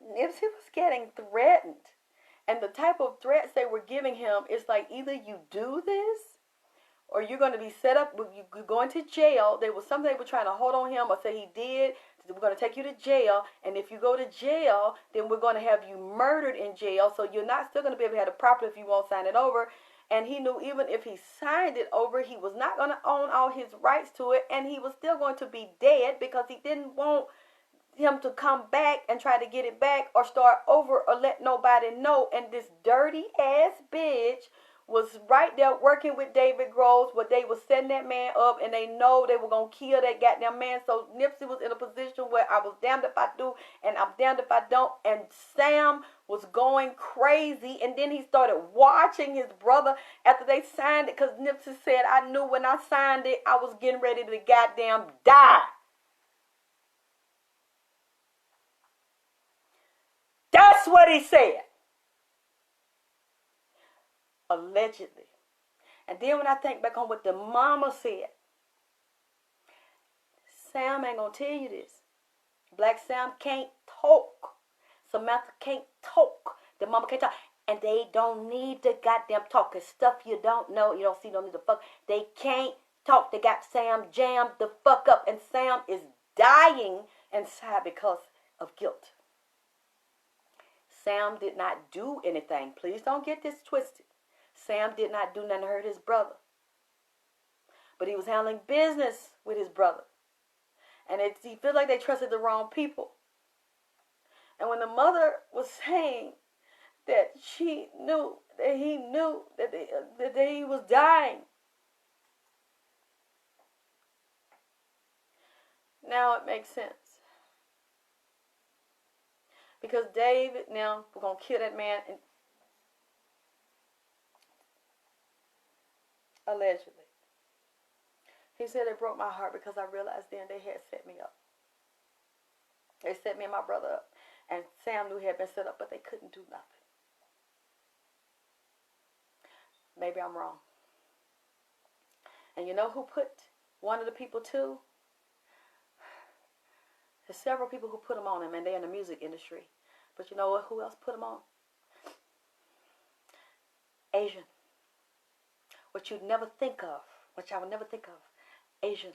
Speaker 1: Nipsey was getting threatened, and the type of threats they were giving him is like, either you do this or you're going to be set up, you're going to jail. There was something they were trying to hold on him or say he did to we're going to take you to jail, and if you go to jail, then we're going to have you murdered in jail, so you're not still going to be able to have the property if you won't sign it over. And he knew even if he signed it over, he was not going to own all his rights to it, and he was still going to be dead because he didn't want him to come back and try to get it back or start over or let nobody know. And this dirty ass bitch was right there working with David Groves, where they were setting that man up, and they know they were going to kill that goddamn man. So Nipsey was in a position where I was damned if I do, and I'm damned if I don't. And Sam was going crazy, and then he started watching his brother after they signed it, because Nipsey said, I knew when I signed it, I was getting ready to goddamn die. That's what he said. Allegedly. And then when I think back on what the mama said, Sam ain't gonna tell you this. Black Sam can't talk. Samantha can't talk. The mama can't talk. And they don't need to goddamn talk. It's stuff you don't know. You don't see, don't need to fuck. They can't talk. They got Sam jammed the fuck up. And Sam is dying inside because of guilt. Sam did not do anything. Please don't get this twisted. Sam did not do nothing to hurt his brother. But he was handling business with his brother. And he feels like they trusted the wrong people. And when the mother was saying that she knew, that he knew that he was dying. Now it makes sense. Because David now, we're going to kill that man. And allegedly. He said it broke my heart because I realized then they had set me up. They set me and my brother up. And Sam knew he had been set up, but they couldn't do nothing. Maybe I'm wrong. And you know who put one of the people too? There's several people who put them on him, and they're in the music industry. But you know what? Who else put them on? Asian. What you'd never think of, which I would never think of. Asian.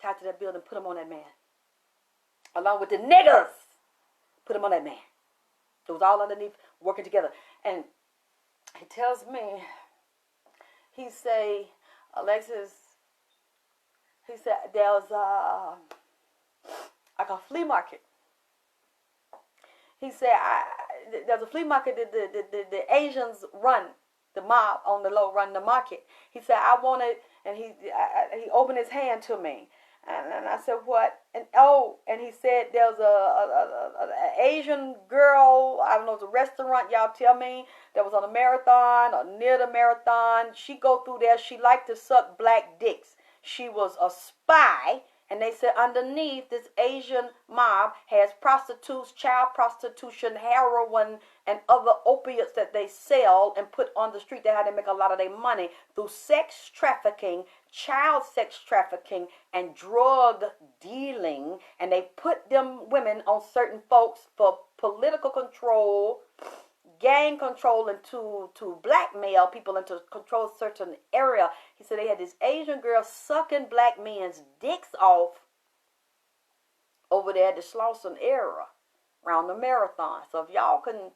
Speaker 1: Tied to that building, put them on that man. Along with the niggas, put them on that man. It was all underneath, working together. And he tells me, he say, Alexis, he said, there's like a flea market. He said, there's a flea market that the Asians run, the mob on the low run the market. He said, I want it, and he opened his hand to me. And I said, what? And he said, there's a Asian girl, I don't know, it's a restaurant, y'all tell me, that was on a marathon or near the marathon. She go through there, she liked to suck black dicks. She was a spy. And they said underneath this Asian mob has prostitutes, child prostitution, heroin, and other opiates that they sell and put on the street. That's how they make a lot of their money, through sex trafficking, child sex trafficking, and drug dealing. And they put them women on certain folks for political control, gang control, and to blackmail people and to control certain area. He said they had this Asian girl sucking black men's dicks off over there at the Slauson area around the marathon. So if y'all can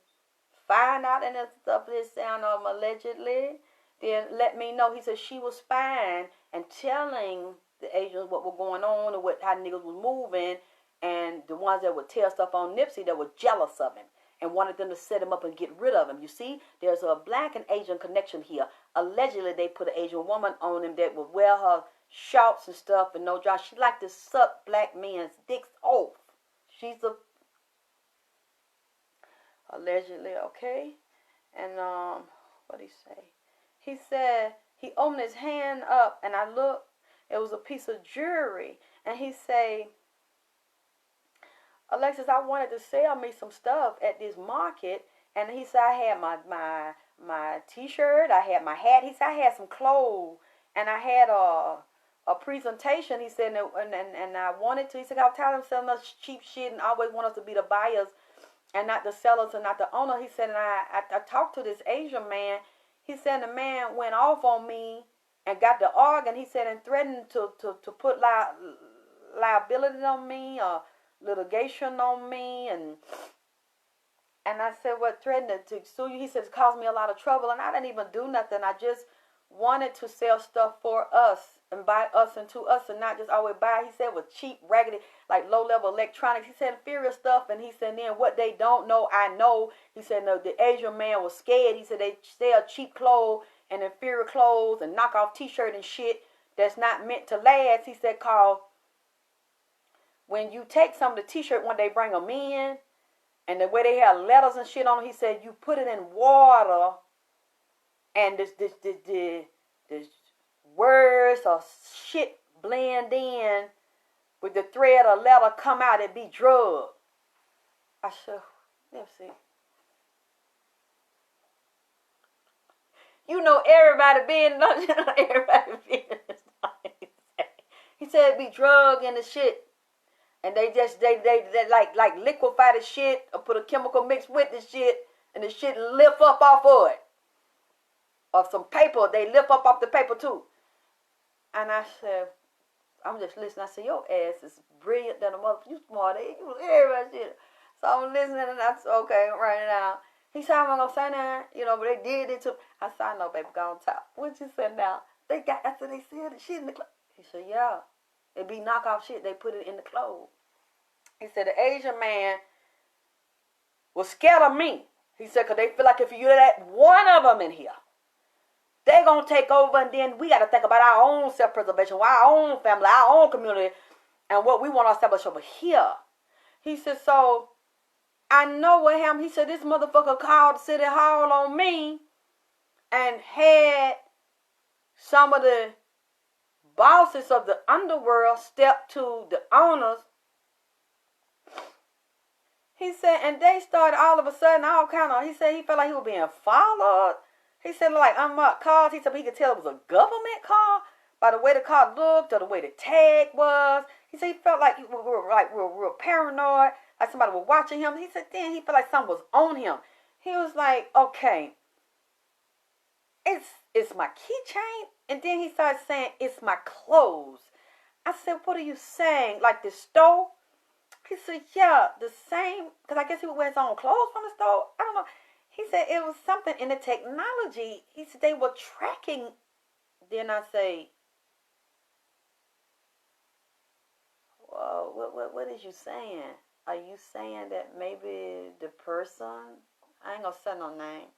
Speaker 1: find out any stuff this sound allegedly, then let me know. He said she was spying and telling the Asians what was going on and how niggas was moving, and the ones that would tell stuff on Nipsey that were jealous of him and wanted them to set him up and get rid of him. You see, there's a black and Asian connection here. Allegedly, they put an Asian woman on him that would wear her shorts and stuff and no job. She liked to suck black men's dicks off. She's a... allegedly, okay? And, what'd he say? He said, he opened his hand up, and I looked, it was a piece of jewelry. And he say, Alexis, I wanted to sell me some stuff at this market. And he said, I had my t-shirt, I had my hat. He said, I had some clothes, and I had a presentation. He said, and I wanted to. He said, I'm tired of selling us cheap shit and always want us to be the buyers and not the sellers and not the owner. He said, and I talked to this Asian man. He said, the man went off on me and got the organ. He said, and threatened to put liability on me or litigation on me. And I said, what, threatened to sue you? He said, it caused me a lot of trouble. And I didn't even do nothing. I just wanted to sell stuff for us and by us and to us and not just always buy. He said it was cheap, raggedy, like low-level electronics. He said inferior stuff. And he said, then what they don't know, I know. He said, no, the Asian man was scared. He said they sell cheap clothes and inferior clothes and knockoff T-shirt and shit that's not meant to last. He said, called, when you take some of the T-shirt when they bring them in, and the way they have letters and shit on them, he said, you put it in water, and this words or shit blend in with the thread or letter come out and be drugged. I said, Nipsey, you know everybody being He said it be drug in the shit. And they like liquefy the shit or put a chemical mix with the shit and the shit lift up off of it. Or some paper, they lift up off the paper too. And I said, I'm just listening. I said, your ass is brilliant than a motherfucker. You smart. You everybody shit. So I'm listening and I said, okay, I'm writing it down. He said, I'm going to say that, but they did it too. I said, I know, baby, go on top. What you said now? They got, after they said the shit in the clothes. He said, yeah. It be knockoff shit. They put it in the clothes. He said, the Asian man was scared of me. He said, because they feel like if you let one of them in here, they're going to take over, and then we got to think about our own self-preservation, our own family, our own community, and what we want to establish over here. He said, so I know what happened. He said, this motherfucker called the city hall on me and had some of the bosses of the underworld step to the owners. He said, and they started all of a sudden, all kind of, he said he felt like he was being followed. He said, like, unmarked cars. He said he could tell it was a government car by the way the car looked or the way the tag was. He said he felt like we were real paranoid, like somebody was watching him. He said then he felt like something was on him. He was like, okay, it's my keychain. And then he started saying, it's my clothes. I said, what are you saying? Like the store? He said, yeah, the same. Because I guess he would wear his own clothes from the store. I don't know. He said it was something in the technology. He said they were tracking. Then I say, well, what is you saying? Are you saying that maybe the person, I ain't going to say no name.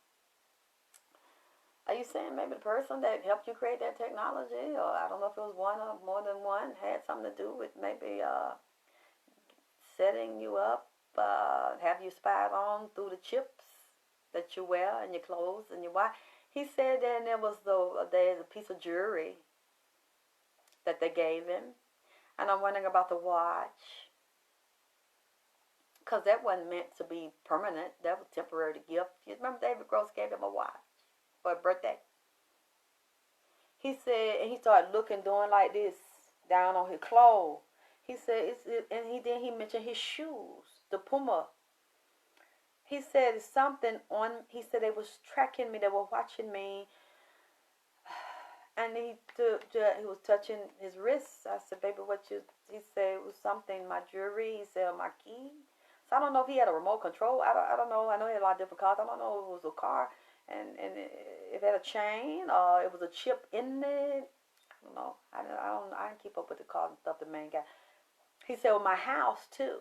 Speaker 1: Are you saying maybe the person that helped you create that technology, or I don't know if it was one or more than one, had something to do with maybe setting you up, have you spied on through the chips that you wear and your clothes and your watch? He said that there was there's a piece of jewelry that they gave him. And I'm wondering about the watch. Because that wasn't meant to be permanent. That was temporary gift. You remember David Gross gave him a watch for a birthday? He said, and he started looking, doing like this, down on his clothes. He said, then he mentioned his shoes, the Puma. He said something on, he said they was tracking me, they were watching me. And he was touching his wrists. I said, baby, he said it was something, my jewelry. He said, my key. So I don't know if he had a remote control. I don't know. I know he had a lot of different cars. I don't know if it was a car and if it had a chain or it was a chip in it. I don't know. I didn't keep up with the cars and stuff the man got. He said, well, my house too.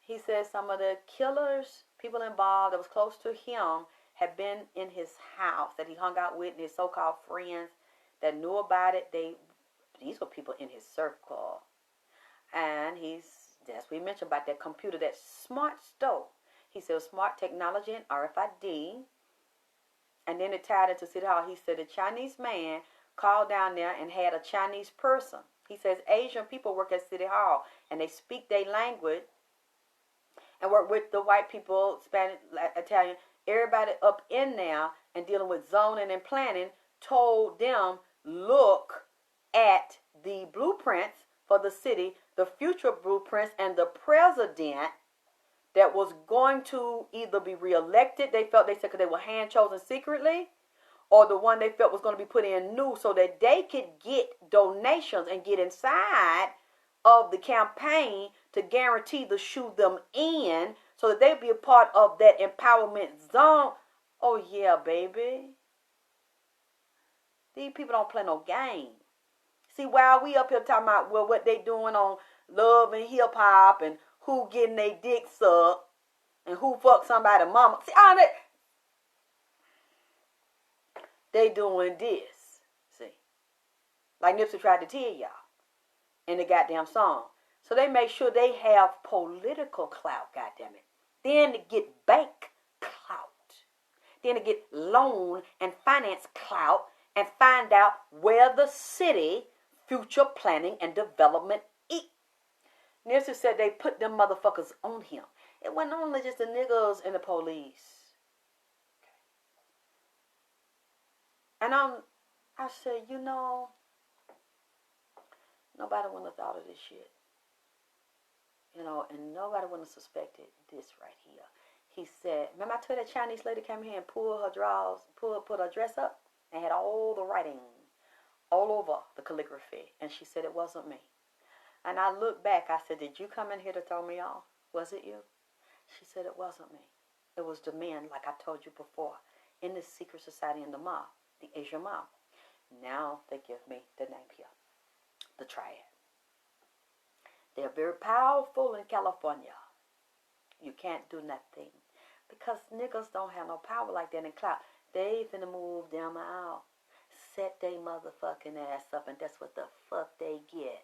Speaker 1: He said some of the killers, people involved that was close to him, had been in his house that he hung out with, and his so-called friends that knew about it. These were people in his circle. And that's what he mentioned about that computer, that smart stove. He said smart technology and RFID. And then it tied into City Hall. He said a Chinese man called down there and had a Chinese person. He says Asian people work at City Hall and they speak their language and work with the white people, Spanish, Italian, everybody up in there and dealing with zoning and planning, told them, look at the blueprints for the city, the future blueprints, and the president that was going to either be reelected, they said because they were hand chosen secretly, or the one they felt was going to be put in new so that they could get donations and get inside of the campaign to guarantee to shoe them in so that they be a part of that empowerment zone. Oh, yeah, baby. These people don't play no game. See, while we up here talking about, well, what they doing on Love and Hip Hop and who getting their dick sucked and who fucked somebody's mama. See, all that. They doing this. See. Like Nipsey tried to tell y'all in the goddamn song. So they make sure they have political clout, goddammit. Then to get bank clout. Then to get loan and finance clout and find out where the city future planning and development is. Nipsey said they put them motherfuckers on him. It wasn't only just the niggas and the police. And I said, you know, nobody wouldn't have thought of this shit. You know, and nobody wouldn't have suspected this right here. He said, remember I told that Chinese lady came here and pulled her drawers, put her dress up, and had all the writing all over the calligraphy. And she said, it wasn't me. And I looked back, I said, did you come in here to throw me off? Was it you? She said, it wasn't me. It was the men, like I told you before, in the secret society in the mob, the Asian mob. Now they give me the name here, the triad. They're very powerful in California. You can't do nothing. Because niggas don't have no power like that in clout. They finna move them out. Set they motherfucking ass up, and that's what the fuck they get.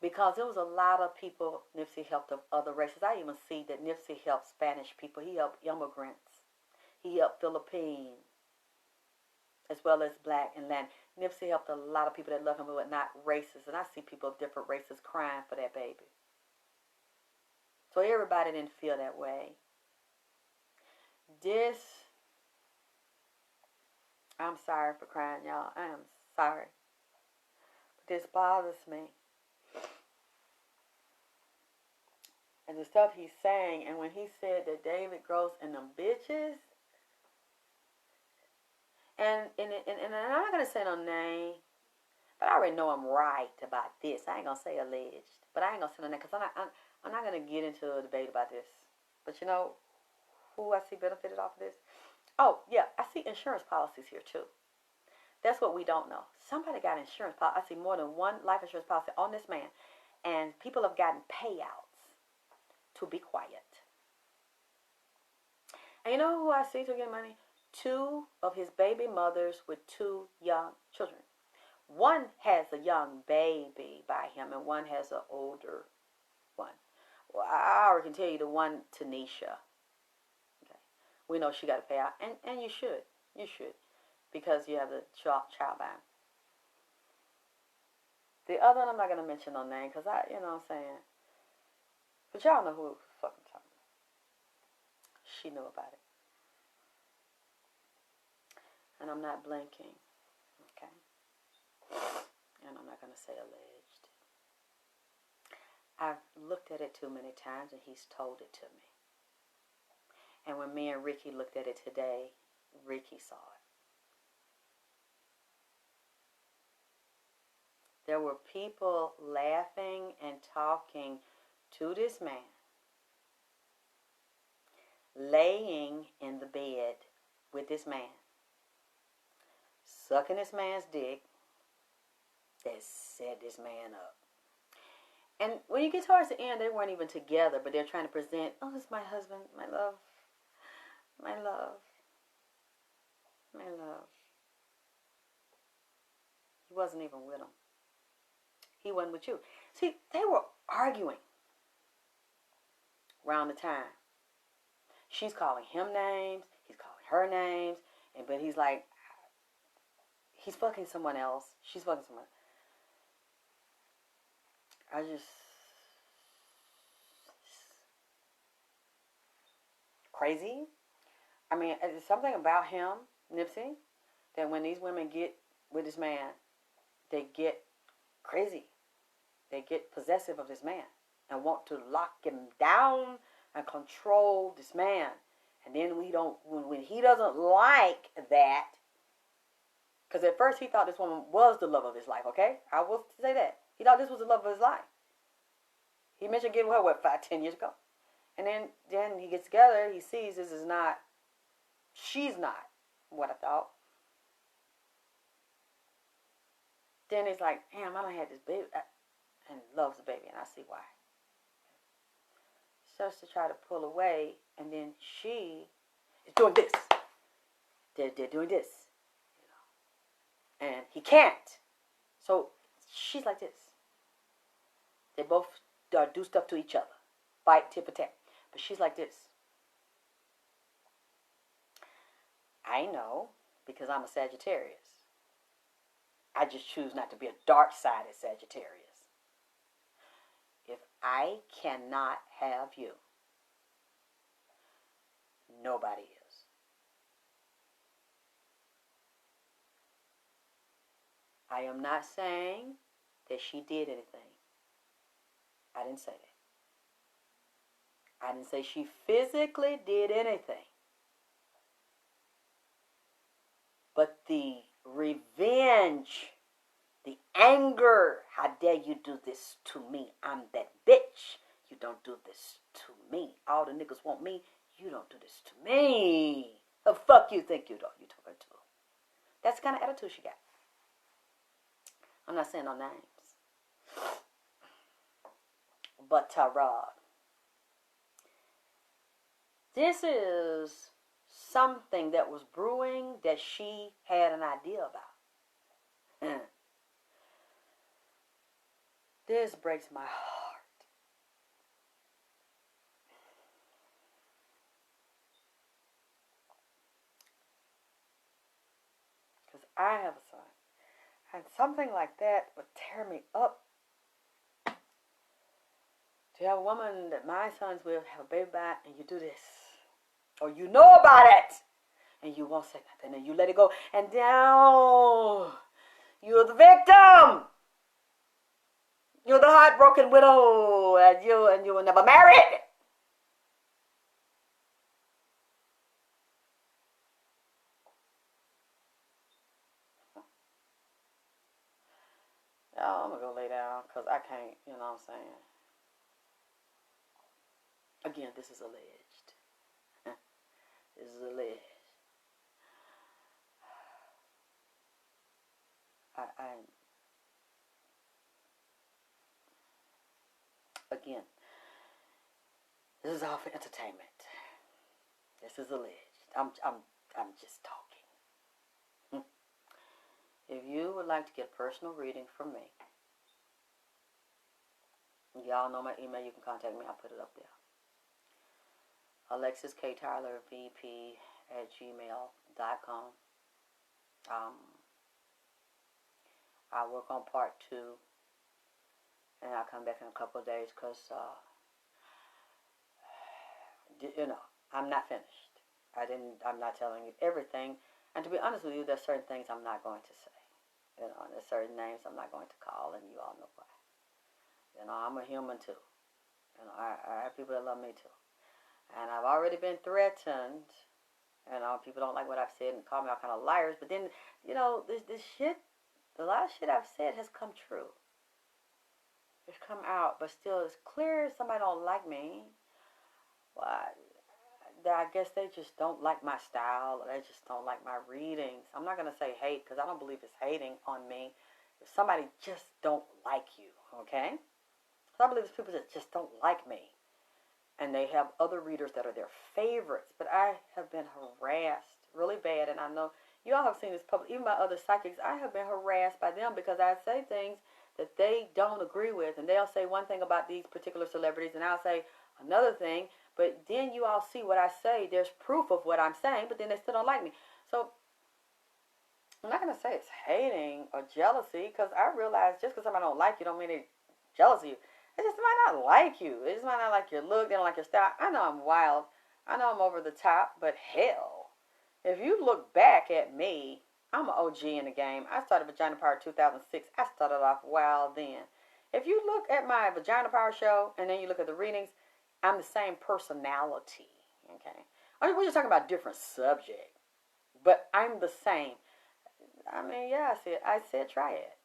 Speaker 1: Because there was a lot of people Nipsey helped of other races. I even see that Nipsey helped Spanish people. He helped immigrants. He helped Philippines, as well as black and Latin. Nipsey helped a lot of people that love him but not racist. And I see people of different races crying for that baby. So everybody didn't feel that way. I'm sorry for crying, y'all. I am sorry. But this bothers me. And the stuff he's saying, and when he said that David Gross and them bitches, and I'm not going to say no name, but I already know I'm right about this. I ain't going to say alleged, but I ain't going to say no name because I'm not going to get into a debate about this. But you know who I see benefited off of this? Oh, yeah, I see insurance policies here too. That's what we don't know. Somebody got insurance policy. I see more than one life insurance policy on this man, and people have gotten payouts to be quiet. And you know who I see to get money? 2 of his baby mothers with 2 young children. One has a young baby by him, and one has an older one. Well, I already can tell you the one, Tanisha. Okay, we know she got to pay out, and you should, because you have the child bound. The other one, I'm not gonna mention no name, because you know what I'm saying. But y'all know who the fuck I'm talking about. She knew about it. And I'm not blinking, okay? And I'm not going to say alleged. I've looked at it too many times, and he's told it to me. And when me and Ricky looked at it today, Ricky saw it. There were people laughing and talking to this man, laying in the bed with this man, sucking this man's dick, that set this man up. And when you get towards the end, they weren't even together, but they're trying to present, oh, this is my husband, my love, my love, my love. He wasn't even with him. He wasn't with you. See, they were arguing around the time. She's calling him names, he's calling her names, but he's like, he's fucking someone else. She's fucking someone. Crazy. I mean, there's something about him, Nipsey, that when these women get with this man, they get crazy. They get possessive of this man and want to lock him down and control this man. And then when he doesn't like that, Because at first he thought this woman was the love of his life, okay? I will say that. He thought this was the love of his life. He mentioned getting with her, 5-10 years ago. And then he gets together, he sees this is not, she's not what I thought. Then he's like, damn, I don't have this baby. And loves the baby, and I see why. Starts to try to pull away, and then she is doing this. They're doing this. And he can't. So she's like this. They both do stuff to each other. Fight, tit for tat. But she's like this. I know, because I'm a Sagittarius. I just choose not to be a dark-sided Sagittarius. If I cannot have you, nobody is. I am not saying that she did anything. I didn't say that. I didn't say she physically did anything. But the revenge, the anger, how dare you do this to me? I'm that bitch. You don't do this to me. All the niggas want me. You don't do this to me. The fuck you think you talking to? That's the kind of attitude she got. I'm not saying no names. But this is something that was brewing that she had an idea about. This breaks my heart. Because I have a son. And something like that would tear me up. To have a woman that my sons will have a baby by and you do this. Or you know about it. And you won't say nothing. And you let it go. And now you're the victim. You're the heartbroken widow. And you were never married. Y'all, I'm going to go lay down because I can't, you know what I'm saying? Again, this is alleged. This is alleged. Again, this is all for entertainment. This is alleged. I'm just talking. If you would like to get a personal reading from me, y'all know my email. You can contact me. I'll put it up there. Alexyssktylorvp@gmail.com. I'll work on part 2, and I'll come back in a couple of days because, I'm not finished. I'm not telling you everything. And to be honest with you, there's certain things I'm not going to say. And there's certain names I'm not going to call, and you all know why. I'm a human too. I have people that love me too. And I've already been threatened. People don't like what I've said and call me all kind of liars. But then, this shit, a lot of shit I've said has come true. It's come out, but still it's clear somebody don't like me. Well, I guess they just don't like my style, or they just don't like my readings. I'm not going to say hate, because I don't believe it's hating on me. If somebody just don't like you, okay? So I believe it's people that just don't like me. And they have other readers that are their favorites. But I have been harassed really bad, and I know you all have seen this public. Even my other psychics, I have been harassed by them because I say things that they don't agree with. And they'll say one thing about these particular celebrities, and I'll say another thing. But then you all see what I say. There's proof of what I'm saying, but then they still don't like me. So I'm not going to say it's hating or jealousy, because I realize just because somebody don't like you don't mean they jealous of you. They just might not like you. They just might not like your look. They don't like your style. I know I'm wild. I know I'm over the top, but hell, if you look back at me, I'm an OG in the game. I started Vagina Power 2006. I started off wild then. If you look at my Vagina Power show and then you look at the readings, I'm the same personality, okay? I mean, we're just talking about different subject, but I'm the same. I mean, yeah, I said triad.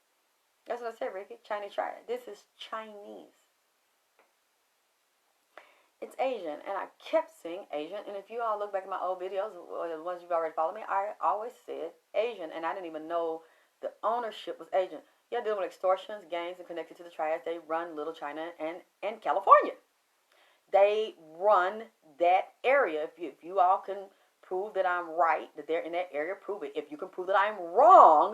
Speaker 1: That's what I said, Ricky. Chinese triad. This is Chinese. It's Asian, and I kept saying Asian. And if you all look back at my old videos, or the ones you've already followed me, I always said Asian, and I didn't even know the ownership was Asian. Yeah, dealing with extortions, gangs, and connected to the triads. They run Little China and California. They run that area. If you all can prove that I'm right, that they're in that area, prove it. If you can prove that I'm wrong,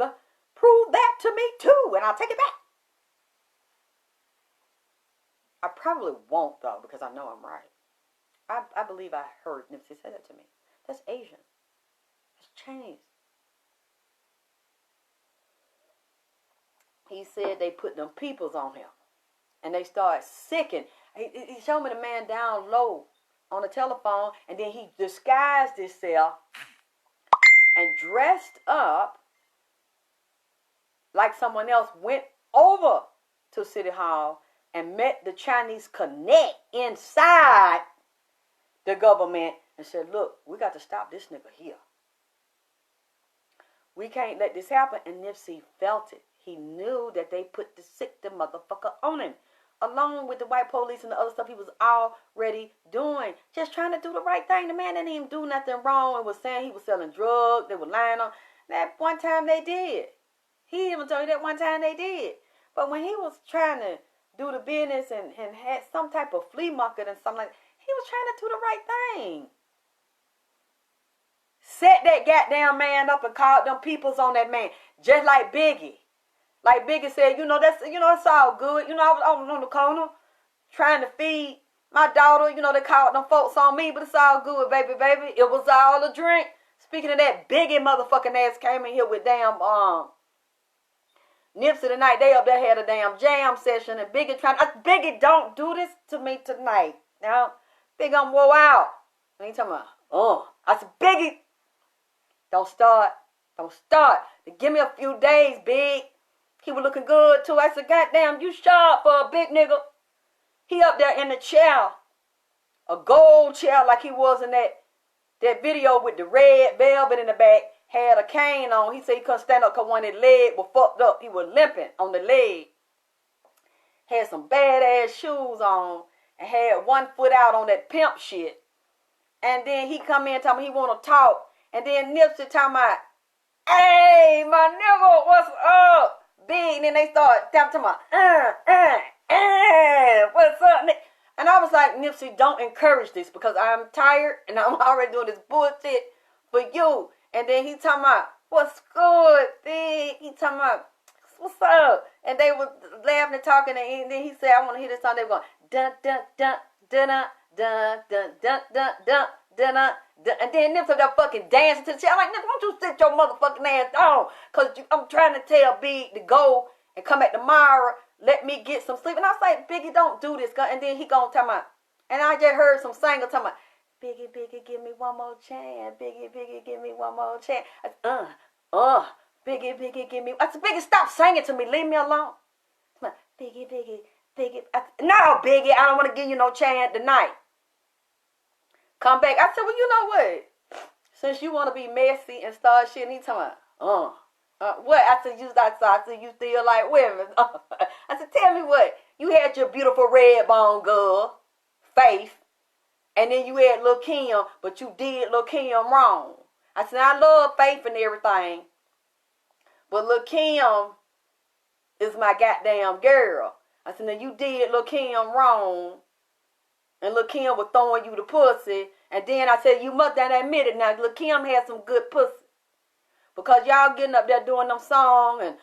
Speaker 1: prove that to me too, and I'll take it back. I probably won't, though, because I know I'm right. I believe I heard Nipsey say that to me. That's Asian. That's Chinese. He said they put them peoples on him. And they started sicking. He showed me the man down low on the telephone. And then he disguised himself and dressed up like someone else, went over to City Hall and met the Chinese connect inside the government and said, look, we got to stop this nigga here. We can't let this happen. And Nipsey felt it. He knew that they put the sick the motherfucker on him. Along with the white police and the other stuff he was already doing. Just trying to do the right thing. The man didn't even do nothing wrong and was saying he was selling drugs. They were lying on. That one time they did. He even told you that one time they did. But when he was trying to do the business and had some type of flea market and something like that, he was trying to do the right thing. Set that goddamn man up and called them peoples on that man. Just like Biggie. Like Biggie said, it's all good. I was on the corner trying to feed my daughter. They called them folks on me, but it's all good, baby. It was all a drink. Speaking of that, Biggie motherfucking ass came in here with damn Nipsey tonight. They up there had a damn jam session, and Biggie Biggie, don't do this to me tonight. Now, Biggie, I'm wore out. And he talking about, I said, Biggie, don't start. Give me a few days, Big. He was looking good, too. I said, goddamn, you sharp for a big nigga. He up there in the chair. A gold chair like he was in that video with the red velvet in the back. Had a cane on. He said he couldn't stand up because one of his legs was fucked up. He was limping on the leg. Had some badass shoes on. And had one foot out on that pimp shit. And then he come in telling me he want to talk. And then Nipsey talking about, hey, my nigga, what's up? Big, and then they start talking about, what's up, nigga? And I was like, Nipsey, don't encourage this because I'm tired and I'm already doing this bullshit for you. And then he talking about, what's good, Big? He talking about, what's up? And they were laughing and talking, and then he said, I want to hear this song. They were going, dun, dun, dun, dun, dun, dun, dun, dun, dun, dun, dun, dun. And then Nipsey up there fucking dancing to the shit. I'm like, Nipsey, why don't you sit your motherfucking ass down? Because I'm trying to tell Big to go and come back tomorrow. Let me get some sleep. And I was like, Biggie, don't do this. And then he gonna tell me, and I just heard some singer talking about, Biggie, give me one more chance. Biggie, give me one more chance. I said, Biggie, give me. I said, Biggie, stop singing to me. Leave me alone. Biggie. I said, no, Biggie, I don't want to give you no chance tonight. Come back. I said, well, you know what? Since you want to be messy and start shit, and he talking about, what? I said, you still like women. I said, tell me what? You had your beautiful red bone girl, Faith, and then you had Lil' Kim, but you did Lil' Kim wrong. I said, I love Faith and everything, but Lil' Kim is my goddamn girl. I said, now you did Lil' Kim wrong. And Lil' Kim was throwing you the pussy. And then I said, you must have admitted now, Lil' Kim had some good pussy. Because y'all getting up there doing them songs and,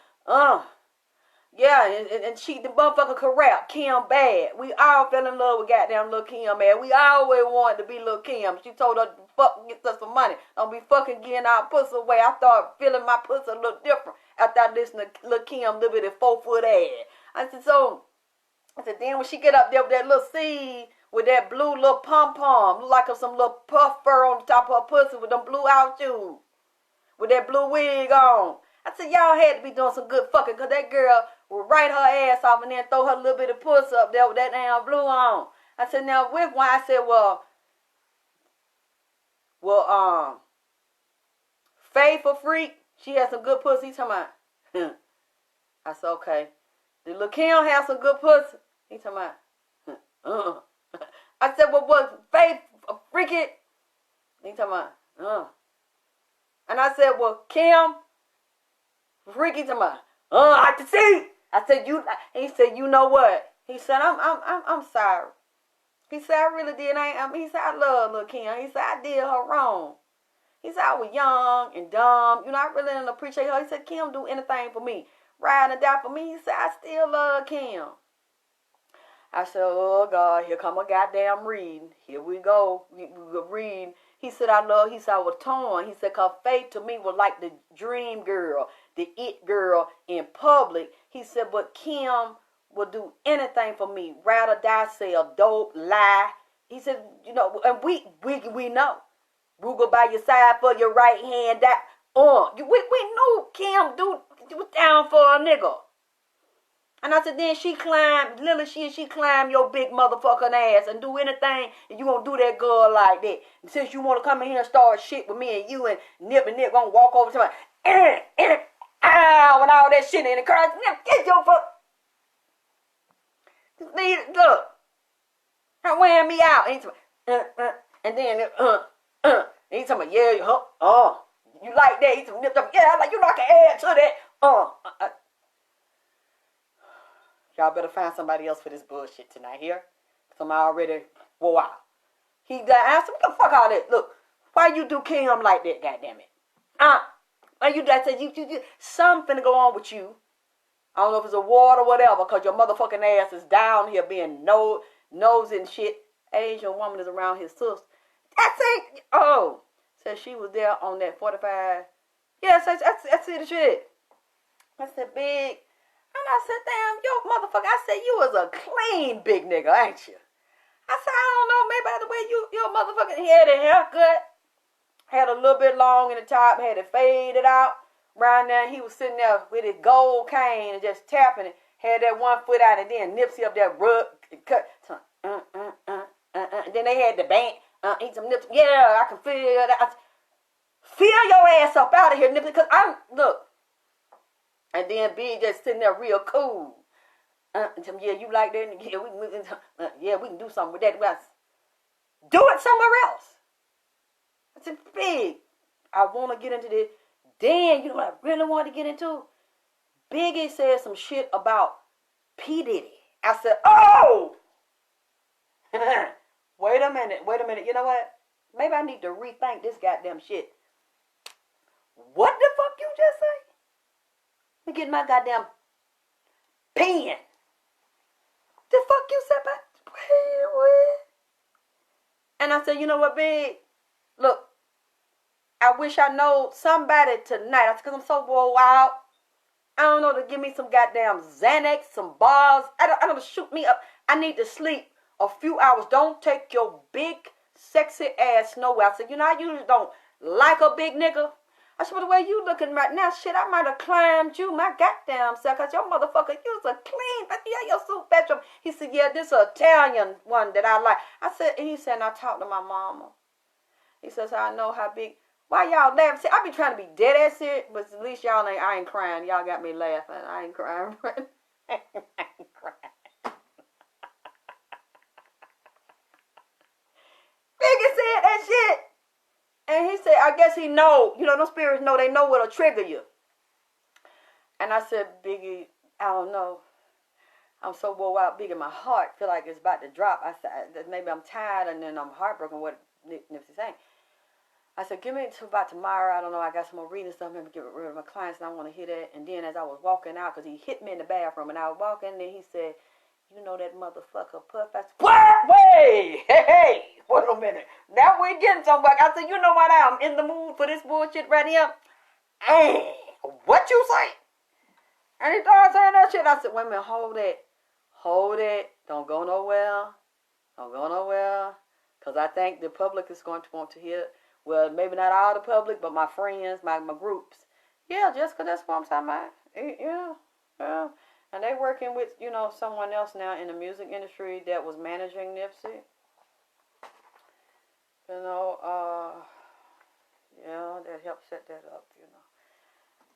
Speaker 1: and she, the motherfucker could rap. Kim bad. We all fell in love with goddamn Lil' Kim, man. We always wanted to be Lil' Kim. She told us to fucking get us some money. Don't be fucking getting our pussy away. I started feeling my pussy a little different after I listened to Lil' Kim, little bit of 4-foot ass. I said, then when she get up there with that little seed, with that blue little pom-pom, look like some little puff fur on the top of her pussy with them blue out shoes, with that blue wig on. I said, y'all had to be doing some good fucking, because that girl would write her ass off and then throw her little bit of pussy up there with that damn blue on. I said, now with one, I said, well, Faith a freak, She had some good pussy. He talking about, I said, okay. Did Lil' Kim have some good pussy? He talking about, I said, well, was Faith freaky? He talking about, And I said, well, Kim, freaky talking about, I can see. I said, he said, you know what? He said, I'm sorry. He said, I really did. He said, I love Lil' Kim. He said, I did her wrong. He said, I was young and dumb. I really didn't appreciate her. He said, Kim do anything for me. Ride and die for me. He said, I still love Kim. I said, oh, God, here come a goddamn reading. Here we go. We go reading. He said, I was torn. He said, because Faith to me was like the dream girl, the it girl in public. He said, but Kim will do anything for me. Ride or die, sell dope, lie. He said, and we know. Rugal by your side for your right hand. We know Kim do down for a nigga. And I said, then she climbed, Lily, she climbed your big motherfucking ass and do anything, and you gonna do that girl like that. And since you wanna come in here and start shit with me and you and Nip gonna walk over to my, ow, and all that shit in the car, Nip, get your fuck. Look, not wearing me out. And and then, and he's talking about, yeah, you like that? He's talking, yeah, like you like to add to that, Y'all better find somebody else for this bullshit tonight here. Because I'm already wore out. He asked him, what the fuck all that? Look, why you do Kim like that, goddammit? Why you that said you something finna go on with you. I don't know if it's a ward or whatever, because your motherfucking ass is down here being nosy and shit. Asian woman is around his sister. That's it. Oh. Said she was there on that 45. Yes, I see the shit. I said, big. And I said, damn, yo, motherfucker. I said, you was a clean big nigga, ain't you? I said, I don't know, maybe by the way your motherfucking head and haircut. Had a little bit long in the top, had it faded out. Around there, he was sitting there with his gold cane and just tapping it. Had that 1 foot out, and then Nipsey up there rub, cut. And then they had the band. Eat some Nipsey. Yeah, I can feel that. Feel your ass up out of here, Nipsey, because look. And then B just sitting there real cool. Yeah, you like that? Yeah, we can do something with that. Do it somewhere else. I said, Big, I want to get into this. Then, you know what I really want to get into? Biggie said some shit about P. Diddy. I said, oh! Wait a minute. You know what? Maybe I need to rethink this goddamn shit. What the fuck you just say? Let me get my goddamn pen. The fuck you said about what? And I said, you know what, Big? Look, I wish I know somebody tonight. I said, because I'm so wore out. I don't know, to give me some goddamn Xanax, some bars. I don't shoot me up. I need to sleep a few hours. Don't take your big, sexy ass nowhere. I said, I usually don't like a big nigga. I said, well, the way you looking right now, shit, I might have climbed you, my goddamn self, because your motherfucker, you was a clean, but yeah, your suit bedroom. He said, yeah, this is an Italian one that I like. He said, and I talked to my mama. He says, I know how big, why y'all laughing? See, I be trying to be dead ass serious, but at least I ain't crying. Y'all got me laughing. I ain't crying. I ain't crying. Biggie said that shit. And he said, I guess he know, those spirits know, they know what'll trigger you. And I said, Biggie, I don't know. I'm so wore out, Biggie, my heart feel like it's about to drop. I said, maybe I'm tired and then I'm heartbroken, what Nipsey's saying. I said, give me till about tomorrow. I don't know, I got some more reading stuff, maybe get rid of my clients and I want to hear that. And then as I was walking out, because he hit me in the bathroom, and I was walking, and he said, you know that motherfucker Puff. I said, what? Wait! Hey! Wait a minute. Now we're getting somewhere. I said, you know what? I'm in the mood for this bullshit right here. Hey! What you say? And he started saying that shit. I said, wait a minute. Hold it. Hold it. Don't go nowhere. Don't go nowhere. Because I think the public is going to want to hear. Well, maybe not all the public, but my friends, my groups. Yeah, Jessica, that's what I'm talking about. Yeah. And they working with, someone else now in the music industry that was managing Nipsey. That helped set that up,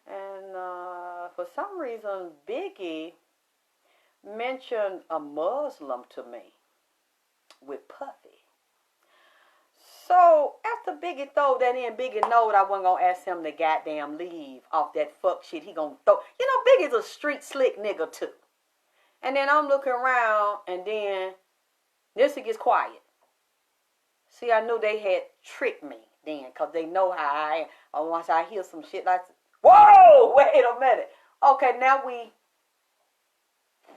Speaker 1: And for some reason, Biggie mentioned a Muslim to me with Puffy. So after Biggie throw that in, Biggie knowed I wasn't gonna ask him to goddamn leave off that fuck shit. He gonna throw. You know, Biggie's a street slick nigga too. And then I'm looking around, and then Nipsey gets quiet. See, I knew they had tricked me then, because they know how I am. Or once I hear some shit like, whoa, wait a minute. Okay, now we,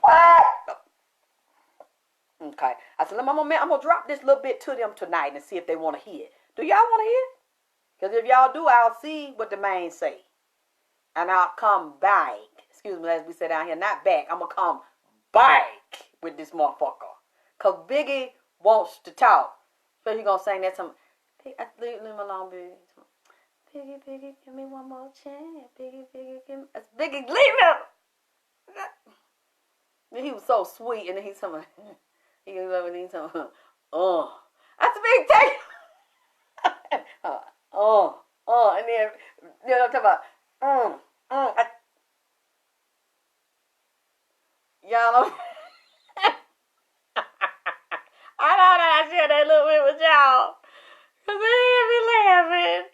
Speaker 1: what? Okay. I said, I'm gonna drop this little bit to them tonight and see if they want to hear it. Do y'all want to hear it? Because if y'all do, I'll see what the man say. And I'll come back. Excuse me, as we say down here, not back. I'm gonna come back with this motherfucker. Because Biggie wants to talk. So he gonna sing that some. Leave him alone, Biggie. Biggie, Biggie, give me one more chance. Biggie, Biggie, give me. That's Biggie, leave him. Then he was so sweet, and then he's talking. He was over there talking. That's a big thing. And then I'm talking about. Y'all know. I know that I share that little bit with y'all. Because they hear me laughing.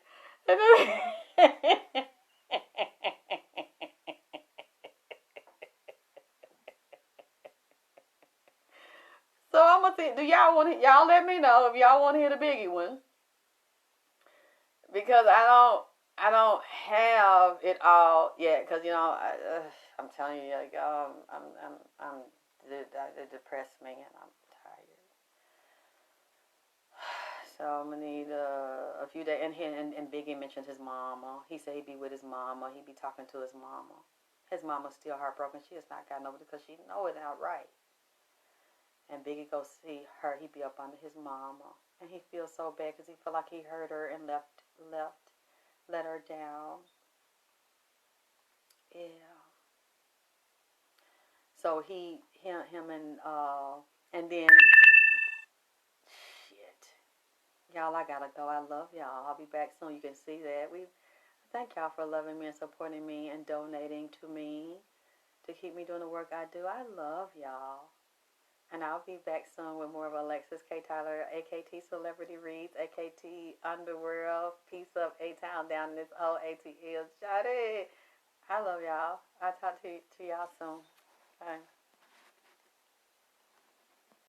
Speaker 1: So I'm going to think, do y'all want to, y'all let me know if y'all want to hear the Biggie one. Because I don't have it all yet. Because, you know, I'm telling you, like, it depressed me and I'm tired. So I'm gonna need a few days. And Biggie mentioned his mama. He said he'd be with his mama. He'd be talking to his mama. His mama's still heartbroken. She has not gotten over it because she know it outright. And Biggie go see her. He'd be up under his mama, and he feels so bad because he feel like he hurt her and let her down. Yeah. So him and then. Y'all, I gotta go. I love y'all. I'll be back soon. You can see that. Thank y'all for loving me and supporting me and donating to me to keep me doing the work I do. I love y'all. And I'll be back soon with more of Alexyssktylor, AKT Celebrity Reads, AKT Underworld, Piece of A-Town down in this whole ATL. Shawty. I love y'all. I'll talk to y'all soon. Bye.